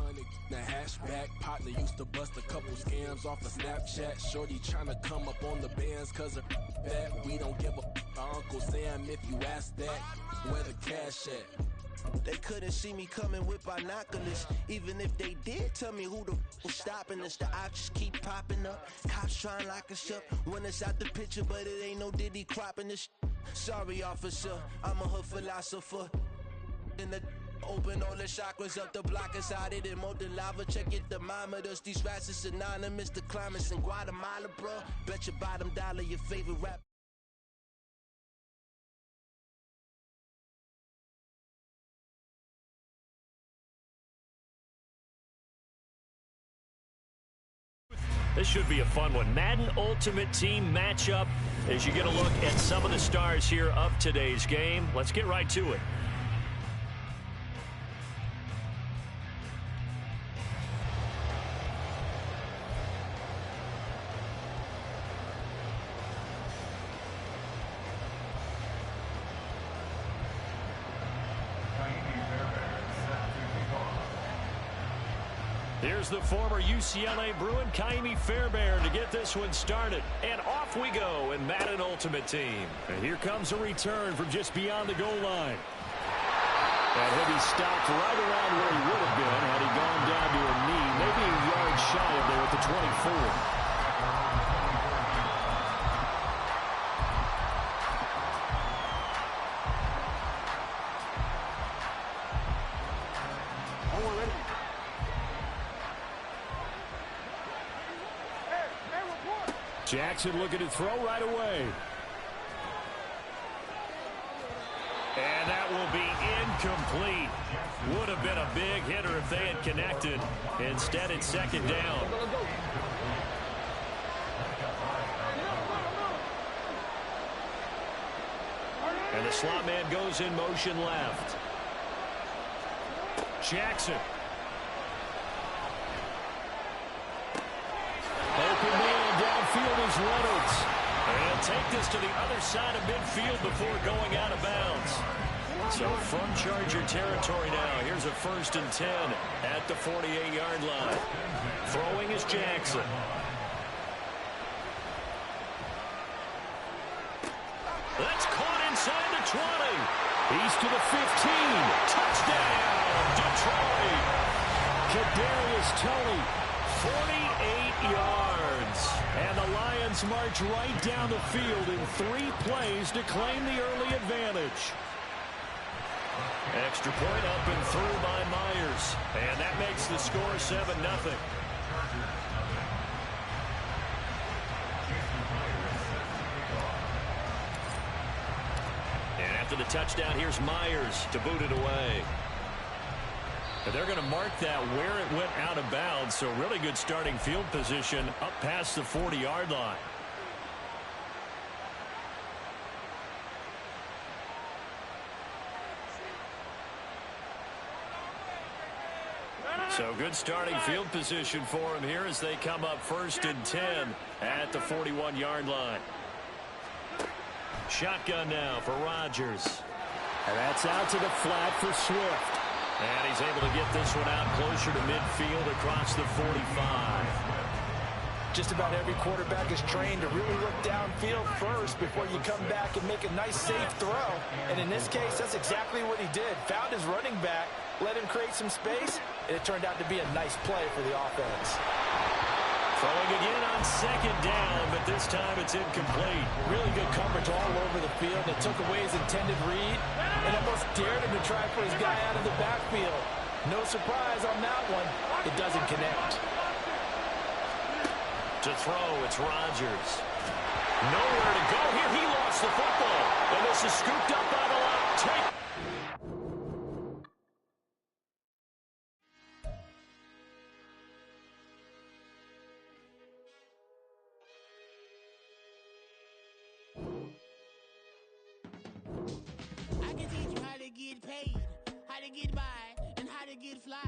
The hatchback partner used to bust a couple scams off of Snapchat. Shorty tryna come up on the bands cause of that. We don't give a Uncle Sam if you ask that. Where the cash at? They couldn't see me coming with binoculars. Even if they did, tell me who the was stopping us. The options keep popping up. Cops trying to lock us up. When it's out the picture, but it ain't no Diddy cropping this. Sorry, officer, I'm a hood philosopher. In the open all the chakras up the block inside it and molten lava. Check it, thermometers. These rats is synonymous. The climates in Guatemala, bro. Bet your bottom dollar your favorite rap. This should be a fun one. Madden Ultimate Team matchup as you get a look at some of the stars here of today's game. Let's get right to it. Here's the former UCLA Bruin, Kaimi Fairbairn, to get this one started. And off we go in Madden Ultimate Team. And here comes a return from just beyond the goal line. And he'll be stopped right around where he would have been had he gone down to a knee, maybe a yard shy of there at the 24. Jackson looking to throw right away. And that will be incomplete. Would have been a big hitter if they had connected. Instead, it's second down. And the slot man goes in motion left. Jackson. Open man downfield is Reynolds. And he'll take this to the other side of midfield before going out of bounds. So from Charger territory now, here's a 1st and 10 at the 48-yard line. Throwing is Jackson. That's caught inside the 20. He's to the 15. Touchdown, Detroit. Kadarius Toney, 48 yards. And the Lions march right down the field in 3 plays to claim the early advantage. Extra point up and through by Myers. And that makes the score 7-0. And after the touchdown, here's Myers to boot it away. And they're going to mark that where it went out of bounds. So really good starting field position up past the 40-yard line. So good starting field position for him here as they come up 1st and 10 at the 41-yard line. Shotgun now for Rodgers. And that's out to the flat for Swift. And he's able to get this one out closer to midfield across the 45. Just about every quarterback is trained to really look downfield first before you come back and make a nice safe throw. And in this case, that's exactly what he did. Found his running back, let him create some space, and it turned out to be a nice play for the offense. Throwing again on second down, but this time it's incomplete. Really good coverage all over the field. It took away his intended read and almost dared him to try for his guy out of the backfield. No surprise on that one. It doesn't connect. To throw, it's Rodgers. Nowhere to go here. He lost the football. And this is scooped up by the line. I can teach you how to get paid, how to get by, and how to get fly.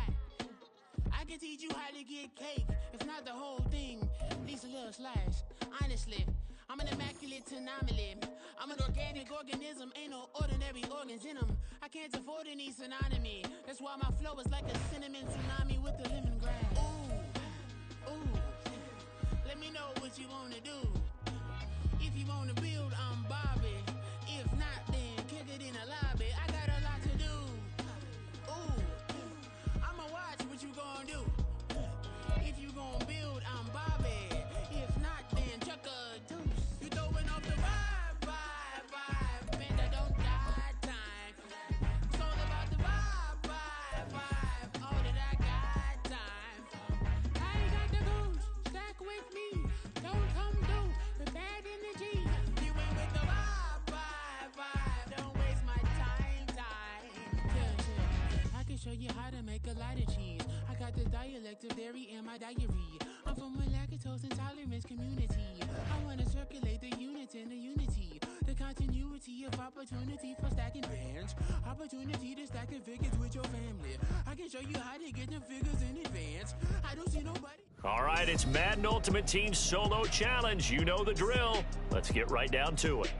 I can teach you how to get cake, if not the whole thing, at least a little slice. Honestly, I'm an immaculate anomaly. I'm an organic organism, ain't no ordinary organs in them. I can't afford any synonymy. That's why my flow is like a cinnamon tsunami with the lemongrass. Ooh, ooh, let me know what you wanna do. If you wanna build, I'm Bobby. If not, then kick it in the lobby. I got a lot to do. Ooh, I'ma watch what you gon' do. If you gon' build, I'm Bobby. If not, then chuck a deuce. You throwing off the vibe. Man, I don't die time. It's all about the vibe. All that I got time. I ain't got the goose. Stack with me. Don't come through with bad energy. You ain't with the vibe. Don't waste my time. Yeah. I can show you how to make a lot of cheese. I got the dialect of dairy in my diary. I'm from a lactose intolerance community. I wanna circulate the units and the unity. The continuity of opportunity for stacking bands. Opportunity to stack the figures with your family. I can show you how to get the figures in advance. I don't see nobody. All right, it's Madden Ultimate Team Solo Challenge. You know the drill. Let's get right down to it.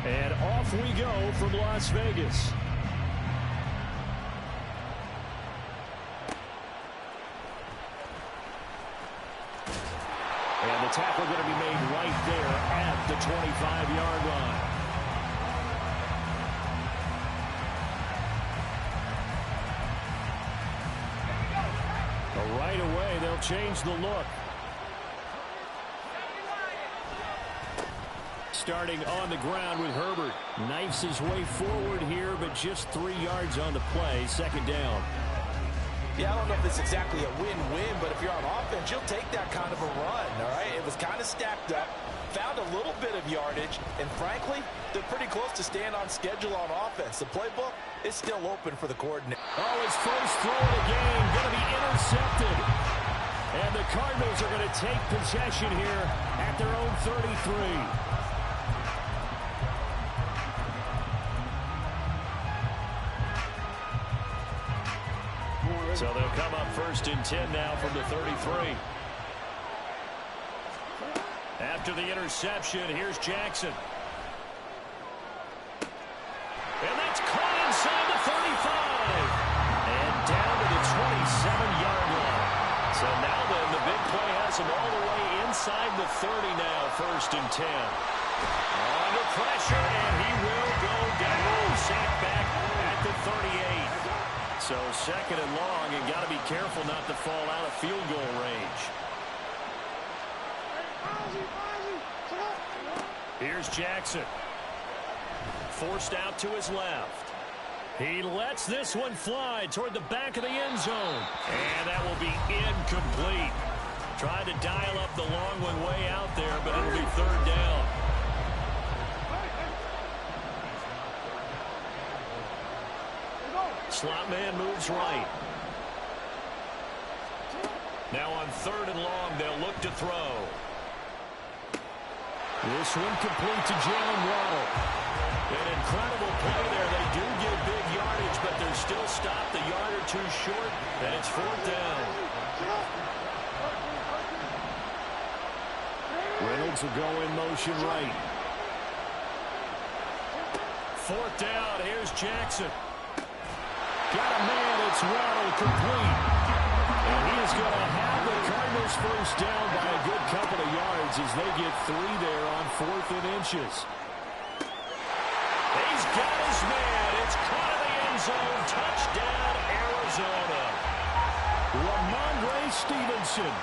And off we go from Las Vegas. And the tackle going to be made right there at the 25-yard line. But right away, they'll change the look. Starting on the ground with Herbert. Knifes his way forward here, but just 3 yards on the play. Second down. Yeah, I don't know if it's exactly a win-win, but if you're on offense, you'll take that kind of a run, all right? It was kind of stacked up, found a little bit of yardage, and frankly, they're pretty close to staying on schedule on offense. The playbook is still open for the coordinator. Oh, his first throw of the game going to be intercepted. And the Cardinals are going to take possession here at their own 33. So they'll come up first and 10 now from the 33. After the interception, here's Jackson. And that's caught inside the 35. And down to the 27-yard line. So now then, the big play has him all the way inside the 30 now, first and 10. Under pressure, and he will go down. Sacked back at the 38. So second and long, and got to be careful not to fall out of field goal range. Here's Jackson. Forced out to his left. He lets this one fly toward the back of the end zone. And that will be incomplete. Tried to dial up the long one way out there, but it'll be third down. Slot man moves right. Now on third and long, they'll look to throw. This one complete to Jalen Waddle. An incredible play there. They do get big yardage, but they're still stopped a yard or two short, and it's 4th down. Reynolds will go in motion right. 4th down. Here's Jackson. Got a man. It's Waddle complete. And he is going to have the Cardinals first down by a good couple of yards as they get 3 there on 4th and inches. He's got his man. It's caught in the end zone. Touchdown, Arizona. Ramondre Stevenson.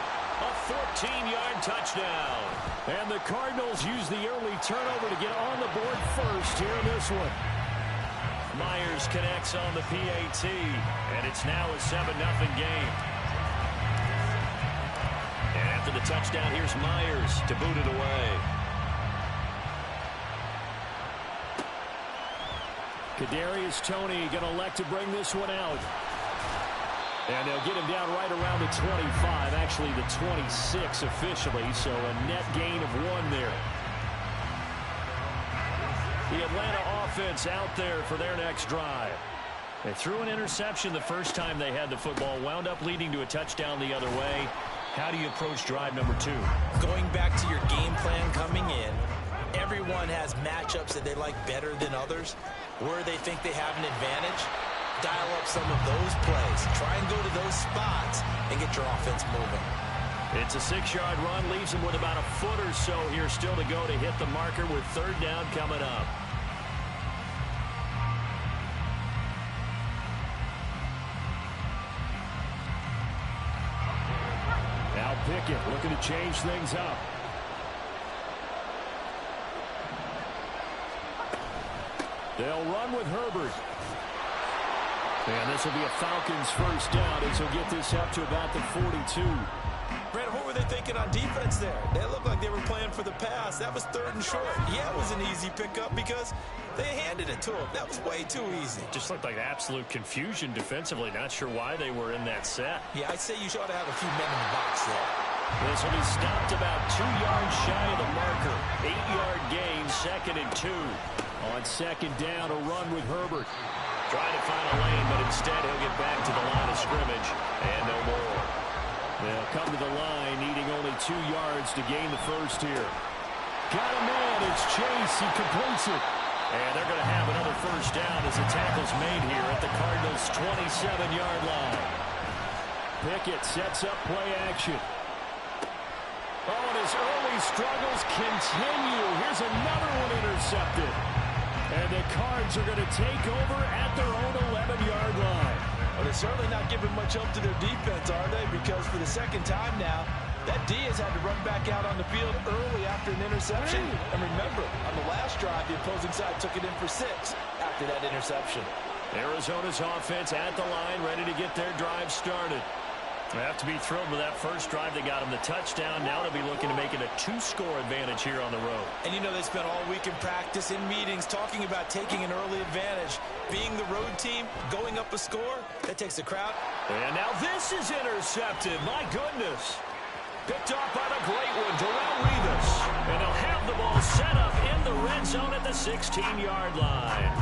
A 14-yard touchdown. And the Cardinals use the early turnover to get on the board first here in this one. Myers connects on the PAT, and it's now a 7-0 game. And after the touchdown, here's Myers to boot it away. Kadarius Toney going to elect to bring this one out. And they'll get him down right around the 25, actually the 26 officially, so a net gain of 1 there. The Atlanta offense out there for their next drive. They threw an interception the first time they had the football, wound up leading to a touchdown the other way. How do you approach drive number 2? Going back to your game plan coming in, everyone has matchups that they like better than others, where they think they have an advantage. Dial up some of those plays. Try and go to those spots and get your offense moving. It's a 6-yard run. Leaves him with about a foot or so here still to go to hit the marker with 3rd down coming up. Now Pickett looking to change things up. They'll run with Herbert. And this will be a Falcons first down as he'll get this up to about the 42. Brandon, what were they thinking on defense there? They looked like they were playing for the pass. That was 3rd and short. Yeah, it was an easy pickup because they handed it to him. That was way too easy. Just looked like absolute confusion defensively. Not sure why they were in that set. Yeah, I'd say you ought to have a few men in the box there. This will be stopped about 2 yards shy of the marker. 8-yard gain, 2nd and 2. On 2nd down, a run with Herbert. Trying to find a lane, but instead he'll get back to the line of scrimmage and no more. They'll come to the line, needing only 2 yards to gain the first here. Got a man, it's Chase, he completes it. And they're going to have another first down as the tackle's made here at the Cardinals' 27-yard line. Pickett sets up play action. Oh, and his early struggles continue. Here's another one intercepted. And the Cards are going to take over at their own 11-yard line. Well, they're certainly not giving much help to their defense, are they? Because for the 2nd time now, that D has had to run back out on the field early after an interception. And remember, on the last drive, the opposing side took it in for 6 after that interception. Arizona's offense at the line, ready to get their drive started. They have to be thrilled with that first drive. They got them the touchdown. Now they'll be looking to make it a 2-score advantage here on the road. And you know they spent all week in practice, in meetings, talking about taking an early advantage. Being the road team, going up a score, that takes the crowd. And now this is intercepted. My goodness. Picked off by the great one, Darrelle Revis. And they'll have the ball set up in the red zone at the 16-yard line.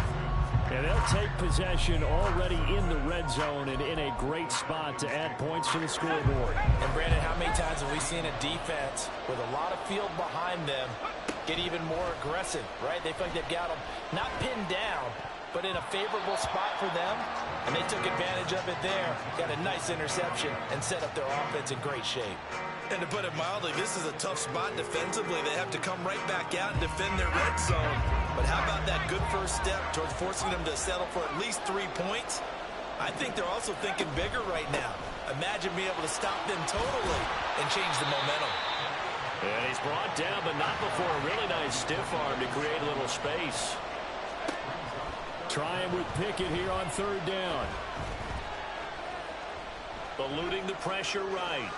And they'll take possession already in the red zone and in a great spot to add points to the scoreboard. And, Brandon, how many times have we seen a defense with a lot of field behind them get even more aggressive, right? They feel like they've got them not pinned down, but in a favorable spot for them, and they took advantage of it there. Got a nice interception and set up their offense in great shape. And to put it mildly, this is a tough spot defensively. They have to come right back out and defend their red zone. But how about that good first step towards forcing them to settle for at least 3 points? I think they're also thinking bigger right now. Imagine being able to stop them totally and change the momentum. And he's brought down, but not before a really nice stiff arm to create a little space. Trying with Pickett here on 3rd down. Eluding the pressure right.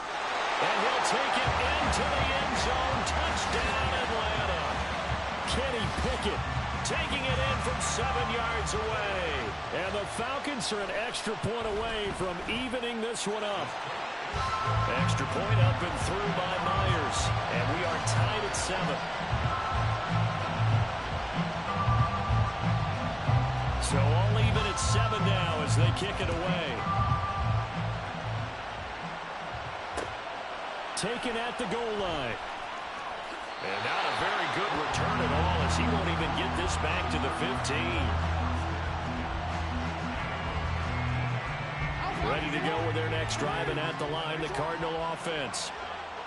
And he'll take it into the end zone. Touchdown, Atlanta. Kenny Pickett taking it in from 7 yards away. And the Falcons are an extra point away from evening this one up. Extra point up and through by Myers. And we are tied at 7. So all even at 7 now as they kick it away. Taken at the goal line. And not a very good return at all as he won't even get this back to the 15. Ready to go with their next drive, and at the line, the Cardinal offense.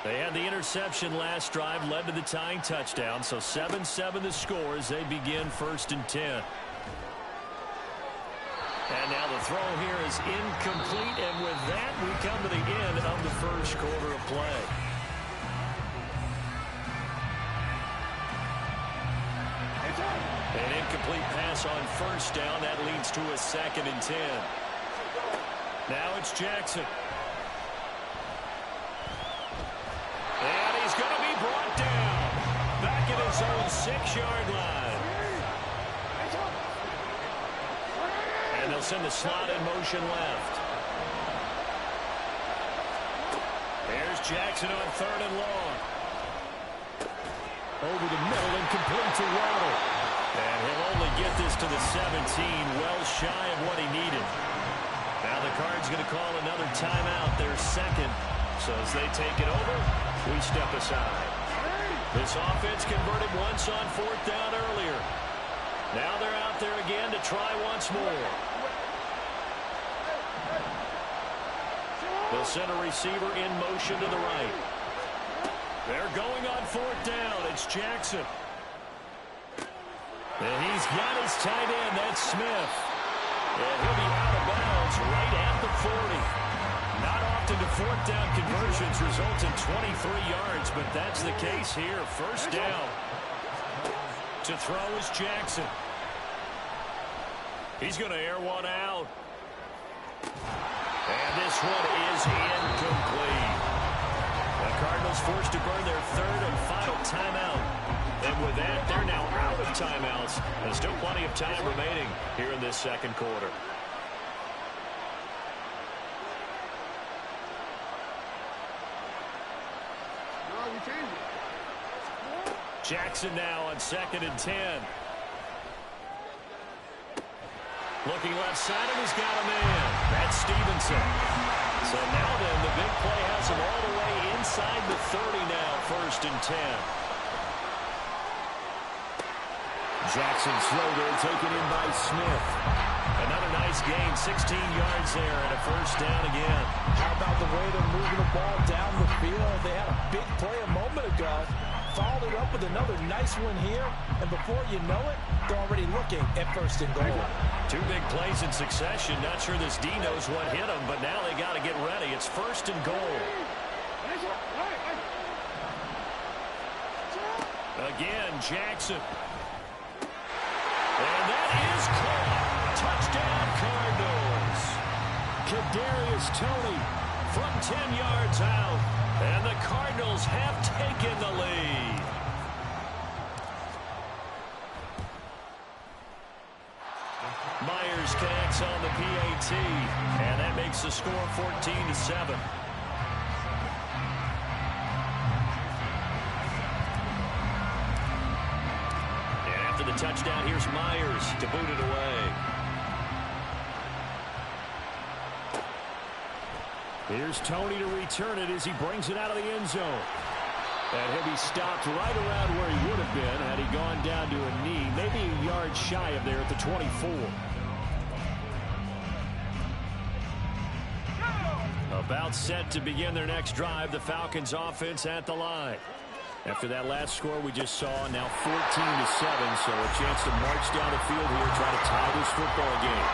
They had the interception last drive, led to the tying touchdown, so 7-7 the score as they begin 1st and 10. And now the throw here is incomplete, and with that, we come to the end of the first quarter of play. An incomplete pass on 1st down. That leads to a 2nd and 10. Now it's Jackson. And he's going to be brought down. Back at his own 6-yard line. And they'll send the slot in motion left. There's Jackson on 3rd and long. Over the middle and complete to Waddle. And he'll only get this to the 17, well shy of what he needed. Now the Cards going to call another timeout, their 2nd. So as they take it over, we step aside. This offense converted once on 4th down earlier. Now they're out there again to try once more. They'll send a receiver in motion to the right. They're going on 4th down. It's Jackson. And he's got his tight end. That's Smith. And he'll be out of bounds right at the 40. Not often do 4th down conversions result in 23 yards, but that's the case here. 1st down. To throw is Jackson. He's going to air one out. And this one is incomplete. The Cardinals forced to burn their 3rd and final timeout. And with that, they're now out of timeouts. And still plenty of time remaining here in this 2nd quarter. Jackson now on 2nd and 10. Looking left side, and he's got a man. That's Stevenson. So now then, the big play has him all the way inside the 30 now, 1st and 10. Jackson's throw there taken in by Smith. Another nice gain, 16 yards there, and a 1st down again. How about the way they're moving the ball down the field? They had a big play a moment ago. Followed it up with another nice one here, and before you know it, they're already looking at 1st and goal. 2 big plays in succession. Not sure this D knows what hit him, but now they got to get ready. It's 1st and goal. Again, Jackson. And that is caught. Touchdown, Cardinals. Kadarius Toney from 10 yards out. And the Cardinals have taken the lead. Myers connects on the PAT, and that makes the score 14-7. And after the touchdown, here's Myers to boot it away. Here's Toney to return it as he brings it out of the end zone. And he'll be stopped right around where he would have been had he gone down to a knee, maybe a yard shy of there at the 24. About set to begin their next drive, the Falcons offense at the line. After that last score we just saw, now 14-7, so a chance to march down the field here, try to tie this football game.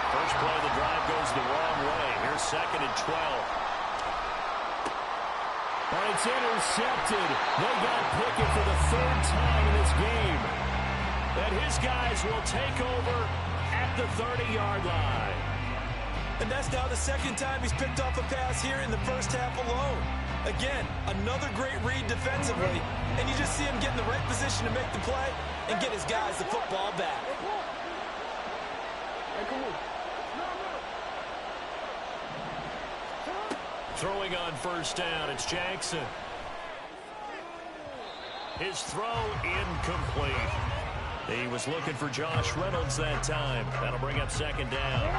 First play of the drive goes the wrong way. Here's 2nd and 12. And it's intercepted. They got Pickett for the 3rd time in this game. And his guys will take over at the 30-yard line. And that's now the 2nd time he's picked off a pass here in the 1st half alone. Again, another great read defensively. And you just see him get in the right position to make the play and get his guys the football back. Throwing on 1st down, it's Jackson. His throw incomplete. He was looking for Josh Reynolds that time. That'll bring up second down.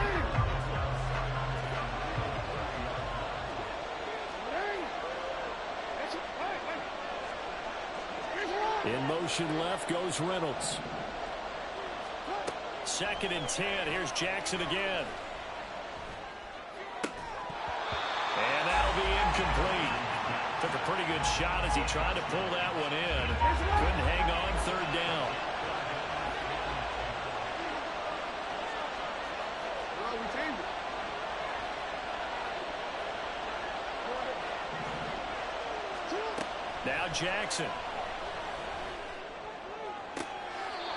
In motion left goes Reynolds. 2nd and 10. Here's Jackson again. And that'll be incomplete. Took a pretty good shot as he tried to pull that one in. Couldn't hang on 3rd down. Now Jackson.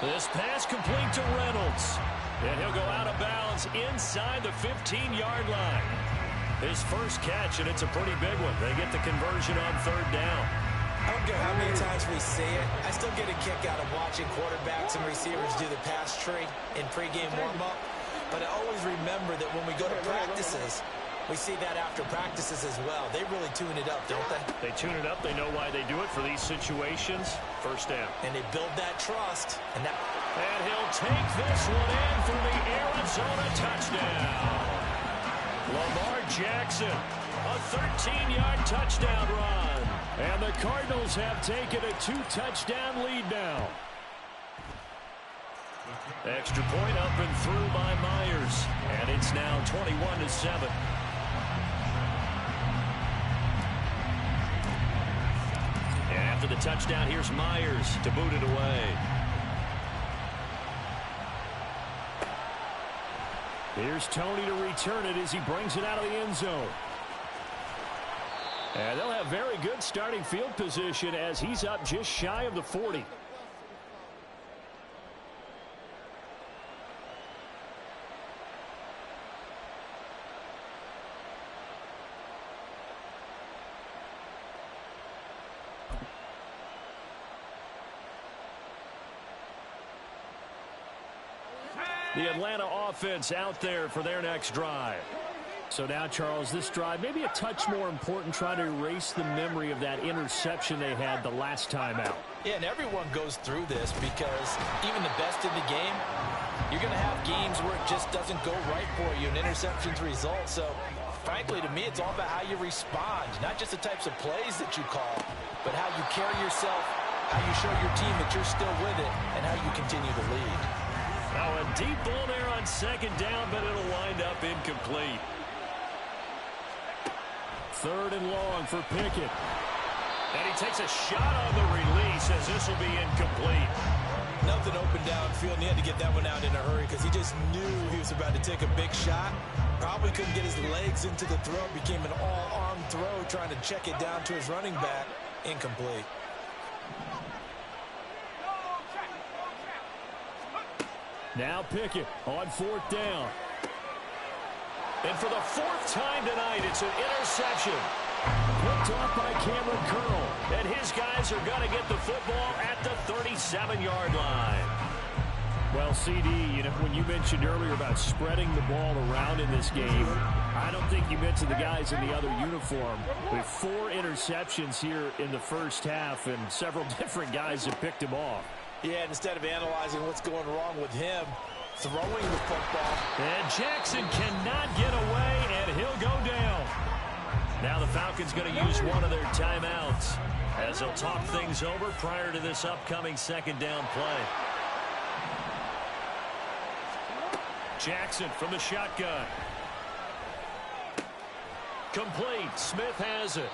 This pass complete to Reynolds. And he'll go out of bounds inside the 15-yard line. His first catch, and it's a pretty big one. They get the conversion on 3rd down. I don't care how many times we say it, I still get a kick out of watching quarterbacks and receivers do the pass tree in pregame warm-up. But I always remember that when we go to practices, we see that after practices as well. They really tune it up, don't they? They tune it up. They know why they do it for these situations. 1st down. And they build that trust. And he'll take this one in for the Arizona touchdown. Lamar Jackson, a 13-yard touchdown run. And the Cardinals have taken a 2-touchdown lead now. Extra point up and through by Myers. And it's now 21-7. And after the touchdown, here's Myers to boot it away. Here's Tony to return it as he brings it out of the end zone. And they'll have very good starting field position as he's up just shy of the 40. The Atlanta offense out there for their next drive. So now, Charles, this drive maybe a touch more important, trying to erase the memory of that interception they had the last time out. Yeah, and everyone goes through this because even the best in the game, you're going to have games where it just doesn't go right for you, and interceptions result. So, frankly, to me, it's all about how you respond, not just the types of plays that you call, but how you carry yourself, how you show your team that you're still with it, and how you continue to lead. Now a deep ball there on 2nd down, but it'll wind up incomplete. 3rd and long for Pickett. And he takes a shot on the release as this will be incomplete. Nothing open downfield, and he had to get that one out in a hurry because he just knew he was about to take a big shot. Probably couldn't get his legs into the throw. Became an all-arm throw trying to check it down to his running back. Incomplete. Now Pickett on 4th down. And for the 4th time tonight, it's an interception. Picked off by Cameron Curl. And his guys are going to get the football at the 37-yard line. Well, CD, you know, when you mentioned earlier about spreading the ball around in this game, I don't think you mentioned the guys in the other uniform. With 4 interceptions here in the first half, and several different guys have picked him off. Yeah, instead of analyzing what's going wrong with him, throwing the football. And Jackson cannot get away, and he'll go down. Now the Falcons going to use one of their timeouts as they'll talk things over prior to this upcoming 2nd down play. Jackson from the shotgun. Complete. Smith has it.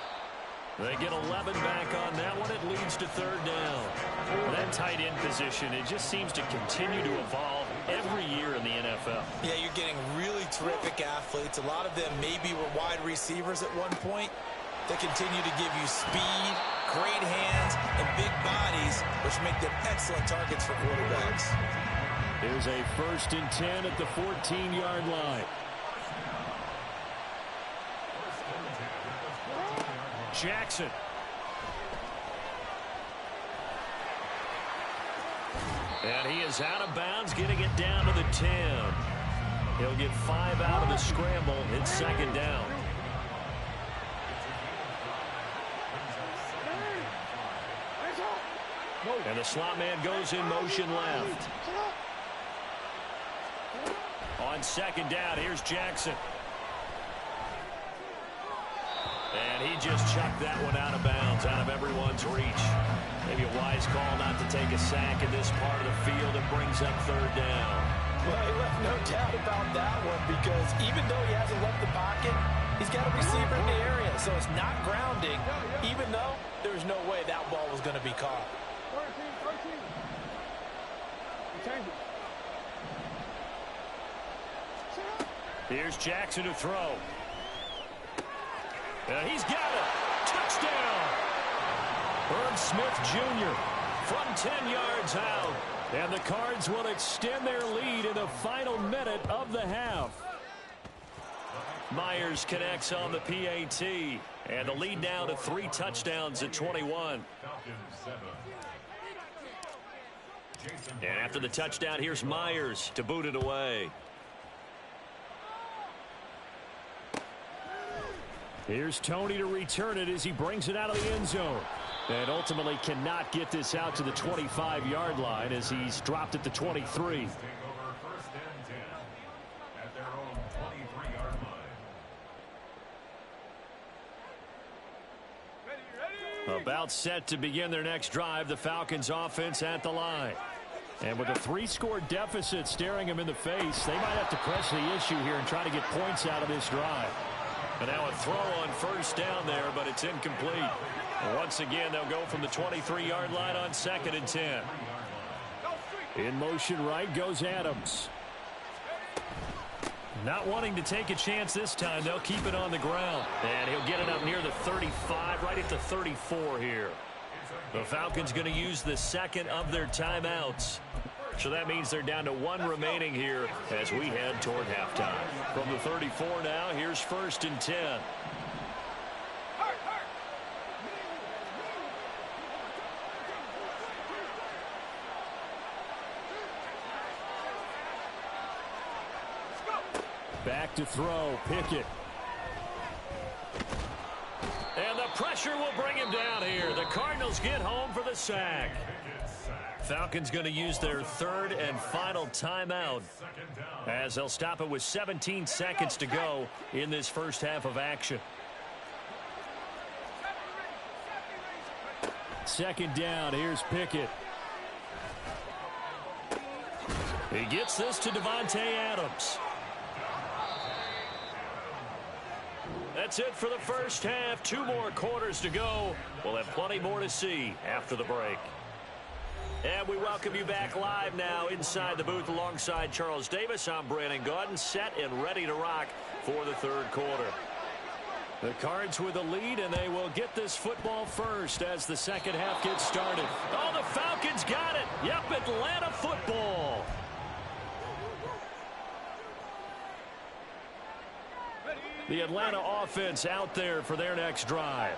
They get 11 back on that one. It leads to 3rd down. That tight end position, it just seems to continue to evolve every year in the NFL. Yeah, you're getting really terrific athletes. A lot of them maybe were wide receivers at one point. They continue to give you speed, great hands, and big bodies, which make them excellent targets for quarterbacks. Here's a 1st and 10 at the 14-yard line. Jackson. And he is out of bounds, getting it down to the 10. He'll get 5 out of the scramble. It's 2nd down. And the slot man goes in motion left. On second down, here's Jackson. And he just chucked that one out of bounds, out of everyone's reach. Maybe a wise call not to take a sack in this part of the field. It brings up third down. Well, he left no doubt about that one because even though he hasn't left the pocket, he's got a receiver in the area. So it's not grounding, even though there's no way that ball was going to be caught. 13. Change it. Here's Jackson to throw. He's got it. Touchdown. Herb Smith Jr. from 10 yards out. And the Cards will extend their lead in the final minute of the half. Myers connects on the PAT. And the lead now to 3 touchdowns at 21. And after the touchdown, here's Myers to boot it away. Here's Tony to return it as he brings it out of the end zone. And ultimately cannot get this out to the 25-yard line as he's dropped at the 23. About set to begin their next drive, the Falcons offense at the line. And with a 3-score deficit staring them in the face, they might have to press the issue here and try to get points out of this drive. And now a throw on first down there, but it's incomplete. And once again, they'll go from the 23-yard line on 2nd and 10. In motion right goes Adams. Not wanting to take a chance this time, they'll keep it on the ground. And he'll get it up near the 35, right at the 34 here. The Falcons going to use the second of their timeouts. So that means they're down to 1 remaining here as we head toward halftime. From the 34 now, here's 1st and 10. Back to throw, Pickett. And the pressure will bring him down here. The Cardinals get home for the sack. Falcons going to use their 3rd and final timeout as they'll stop it with 17 seconds to go in this first half of action. 2nd down, here's Pickett. He gets this to Devontae Adams. That's it for the first half. 2 more quarters to go. We'll have plenty more to see after the break. And we welcome you back live now inside the booth alongside Charles Davis. I'm Brandon Gaudin, set and ready to rock for the 3rd quarter. The Cards with the lead, and they will get this football first as the second half gets started. Oh, the Falcons got it. Yep, Atlanta football. The Atlanta offense out there for their next drive.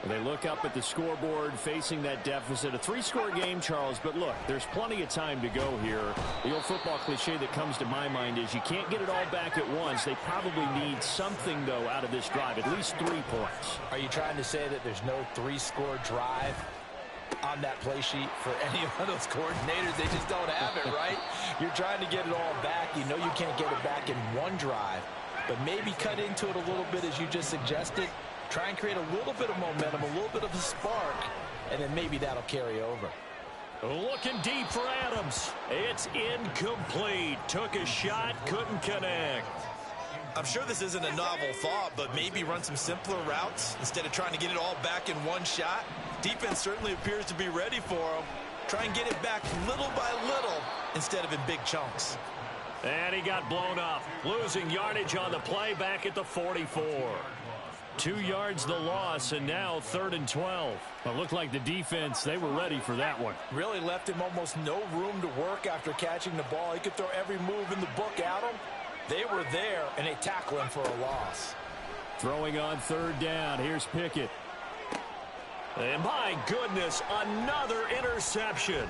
They look up at the scoreboard facing that deficit. A 3-score game, Charles, but look, there's plenty of time to go here. The old football cliche that comes to my mind is you can't get it all back at once. They probably need something, though, out of this drive, at least 3 points. Are you trying to say that there's no 3-score drive on that play sheet for any of those coordinators? They just don't have it, right? You're trying to get it all back. You know you can't get it back in 1 drive, but maybe cut into it a little bit as you just suggested. Try and create a little bit of momentum, a little bit of a spark, and then maybe that'll carry over. Looking deep for Adams. It's incomplete. Took a shot, couldn't connect. I'm sure this isn't a novel thought, but maybe run some simpler routes instead of trying to get it all back in 1 shot. Defense certainly appears to be ready for him. Try and get it back little by little instead of in big chunks. And he got blown up. Losing yardage on the play back at the 44. 2 yards the loss, and now 3rd and 12. It looked like the defense, they were ready for that one. Really left him almost no room to work after catching the ball. He could throw every move in the book at him. They were there, and they tackle him for a loss. Throwing on 3rd down. Here's Pickett. And my goodness, another interception.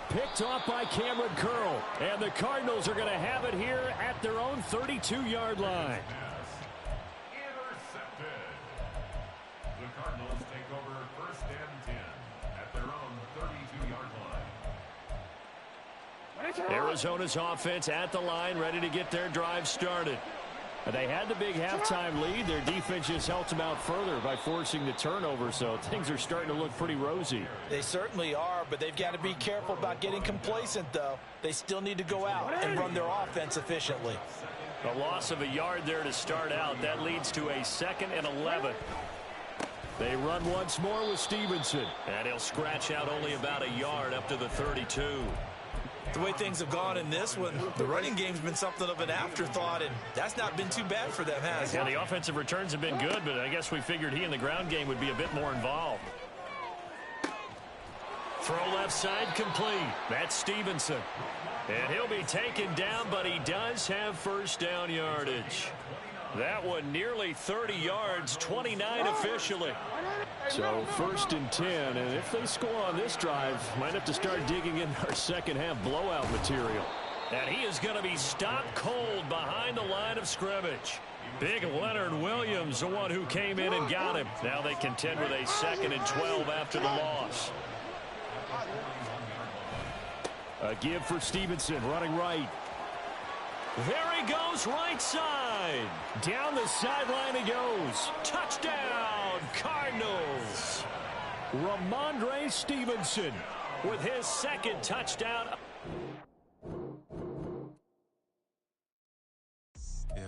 Picked off by Cameron Curl. And the Cardinals are going to have it here at their own 32-yard line. The Cardinals take over 1st and 10 at their own 32-yard Arizona's offense at the line, ready to get their drive started. They had the big halftime lead. Their defense just helped them out further by forcing the turnover, so things are starting to look pretty rosy. They certainly are, but they've got to be careful about getting complacent, though. They still need to go out and run their offense efficiently. A loss of a yard there to start out. That leads to a 2nd and 11. They run once more with Stevenson, and he'll scratch out only about a yard up to the 32. The way things have gone in this one, the running game's been something of an afterthought, and that's not been too bad for them, has it? Yeah, the offensive returns have been good, but I guess we figured he in the ground game would be a bit more involved. Throw left side complete. That's Stevenson. And he'll be taken down, but he does have first down yardage. That one nearly 30 yards, 29 officially. So 1st and 10, and if they score on this drive, might have to start digging in our second half blowout material. And he is going to be stopped cold behind the line of scrimmage. Big Leonard Williams, the one who came in and got him. Now they contend with a 2nd and 12 after the loss. A give for Stevenson, running right. There he goes, right side. Down the sideline he goes. Touchdown, Cardinals. Ramondre Stevenson with his 2nd touchdown. Yeah.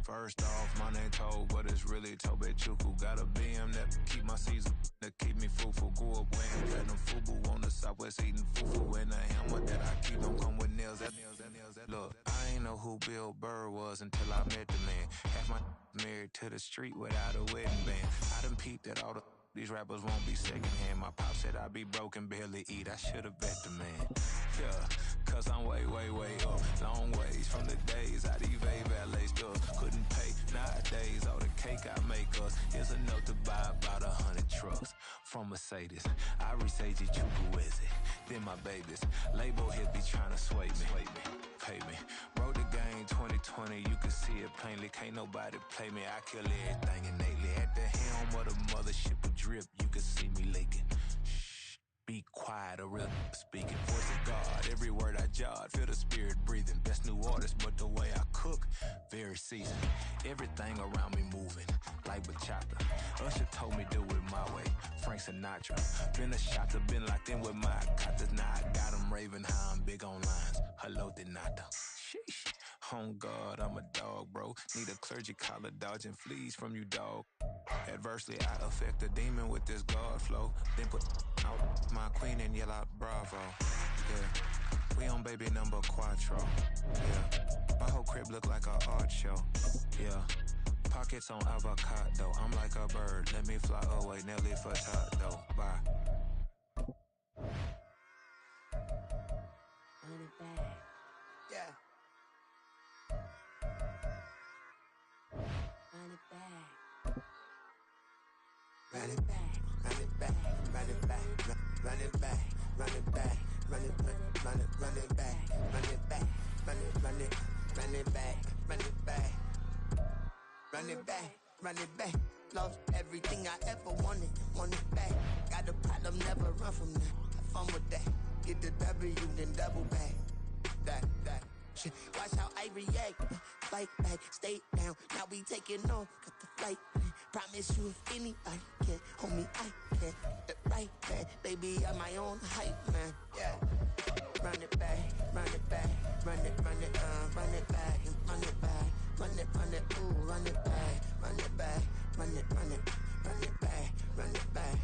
First off, my name Toad, but it's really Tobe Chuku. Got a BM that keep my season, that keep me fruitful. Grew up wearing platinum FUBU on the Southwest eating fufu. And a hammer that I keep don't come with nails. Look, I ain't know who Bill Burr was until I met the man. Half my married to the street without a wedding band. I done peeped at all these rappers won't be secondhand. My pop said I'd be broken, barely eat. I should've bet the man. Yeah, cause I'm way up. Long ways from the days I evade valet stuff. Couldn't pay nowadays. All the cake I make us is enough to buy about 100 trucks. From Mercedes, I resage it, Chukwueze. Then my babies, label here be trying to sway me. Pay me. Wrote the game 2020, you can see it plainly. Can't nobody play me. I kill everything innately. At the helm of the mothership of drip, you can see me leaking. Shh, be quiet, a real speaking. Voice of God, every word I jot. Feel the spirit breathing. Best new artist, but the way I cook, very seasoned. Everything around me moving, like bachata. Usher told me do it my way. Frank Sinatra. Been a shotter, been locked in with my katas. Now I got them raving how I'm big on lines. Hello, Denata. Sheesh. On God, I'm a dog, bro. Need a clergy collar, dodging fleas from you, dog. Adversely, I affect a demon with this God flow. Then put out my queen and yell out bravo. Yeah, we on baby number quattro. Yeah, my whole crib look like a art show. Yeah, pockets on avocado. I'm like a bird, let me fly away. Nelly Furtado. Bye. Yeah. Run it back, run it back, run it back, run it back, run it back, run it back, run it back, run it back, run it back, run it back, run it back, run it back. Lost everything I ever wanted it back. Got a problem, never run from that. Have fun with that. Get the W, then double back. That. Shit. Watch how I react. Fight back, stay down. Now we taking on. Got the flight. Promise you if anybody can, homie, I can. Right back, baby, I'm my own hype, man. Yeah. Run it back, run it back, run it back, run it back, run it, ooh, run it back, run it back, run it back, run it back.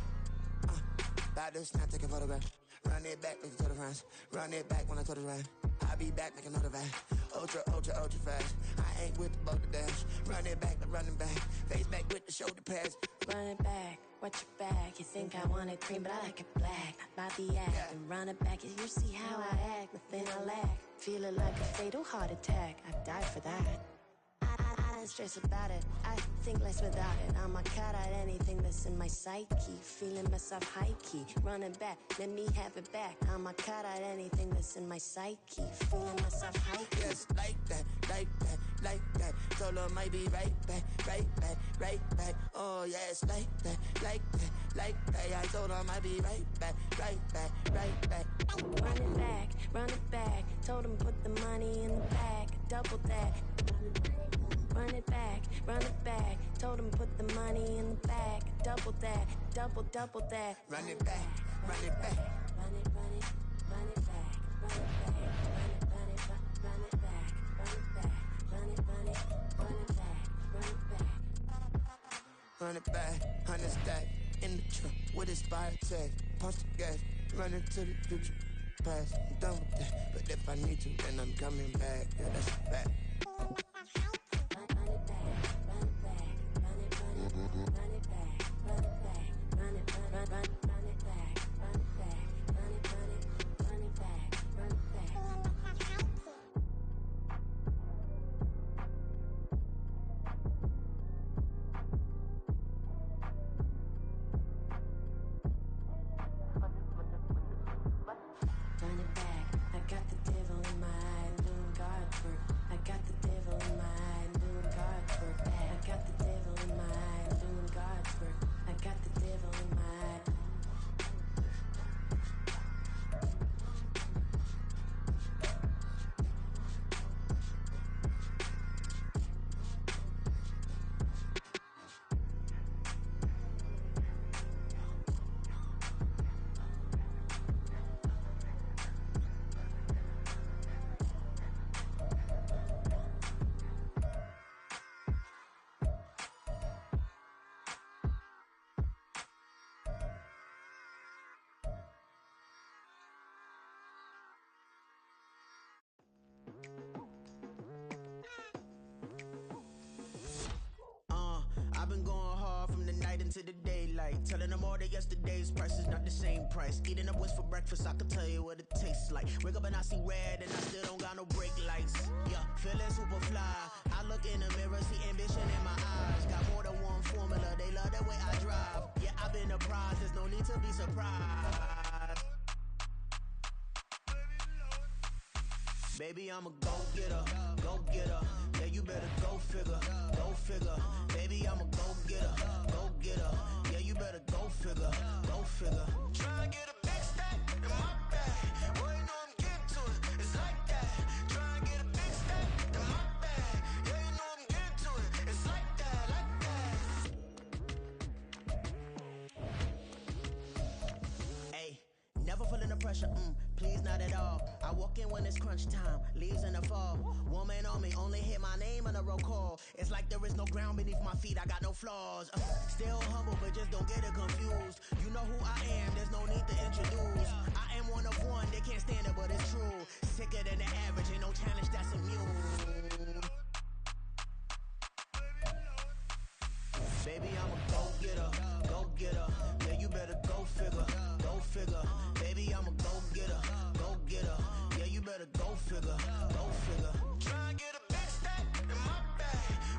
About to snap, take a photograph. Run it back, make it to the front. Run it back when I told it right. I'll be back, make another back. Ultra fast. I ain't with the boat to dash. Run it back, I'm running back. Face back with the shoulder pads. Run it back, watch your back. You think I want it cream, but I like it black. Not by the act, yeah. And run it back. You see how I act, nothing I lack. Feeling like a fatal heart attack. I'd die for that. I don't stress about it. I think less without it. I'm a cut at anything that's in my psyche. Feeling myself high key. Running back, let me have it back. I'm a cut at anything that's in my psyche. Feeling myself high key. Yes, like that. Told her might be right back. Oh yeah, it's like that, like that, like that. I told him I'd be right back, right back, right back. Run it back. Told him put the money in the bag, double that. Run it back. Told him put the money in the bag, double that, double that. Run it back, run it back. Run it back, run it back, run it back, run it back, run it back, run it back. Run it back, 100 stack in the truck with expired tag. Punch the gas, running to the future. Past, I'm done with that. But if I need to, then I'm coming back. Yeah, that's a fact. I've been going hard from the night into the daylight. Telling them all that yesterday's price is not the same price. Eating up wings for breakfast, I can tell you what it tastes like. Wake up and I see red and I still don't got no brake lights. Yeah, feeling super fly. I look in the mirror, see ambition in my eyes. Got more than one formula, they love the way I drive. Yeah, I've been apprised, there's no need to be surprised. Baby, I'm a go-getter, go-getter. Yeah, you better go figure, go figure. Baby, I'm a go-getter, go-getter. Yeah, you better go figure, go figure. Try and get a big stack in my bag. Boy, you know I'm getting to it, it's like that. Try and get a big stack in my bag. Yeah, you know I'm getting to it, it's like that, like that. Hey, never feeling the pressure, please not at all. I walk in when it's crunch time, leaves in the fall. Woman on me, only hit my name on a roll call. It's like there is no ground beneath my feet, I got no flaws. Still humble, but just don't get it confused. You know who I am, there's no need to introduce. I am one of one, they can't stand it, but it's true. Sicker than the average, ain't no challenge that's immune. Baby, I'm a go-getter,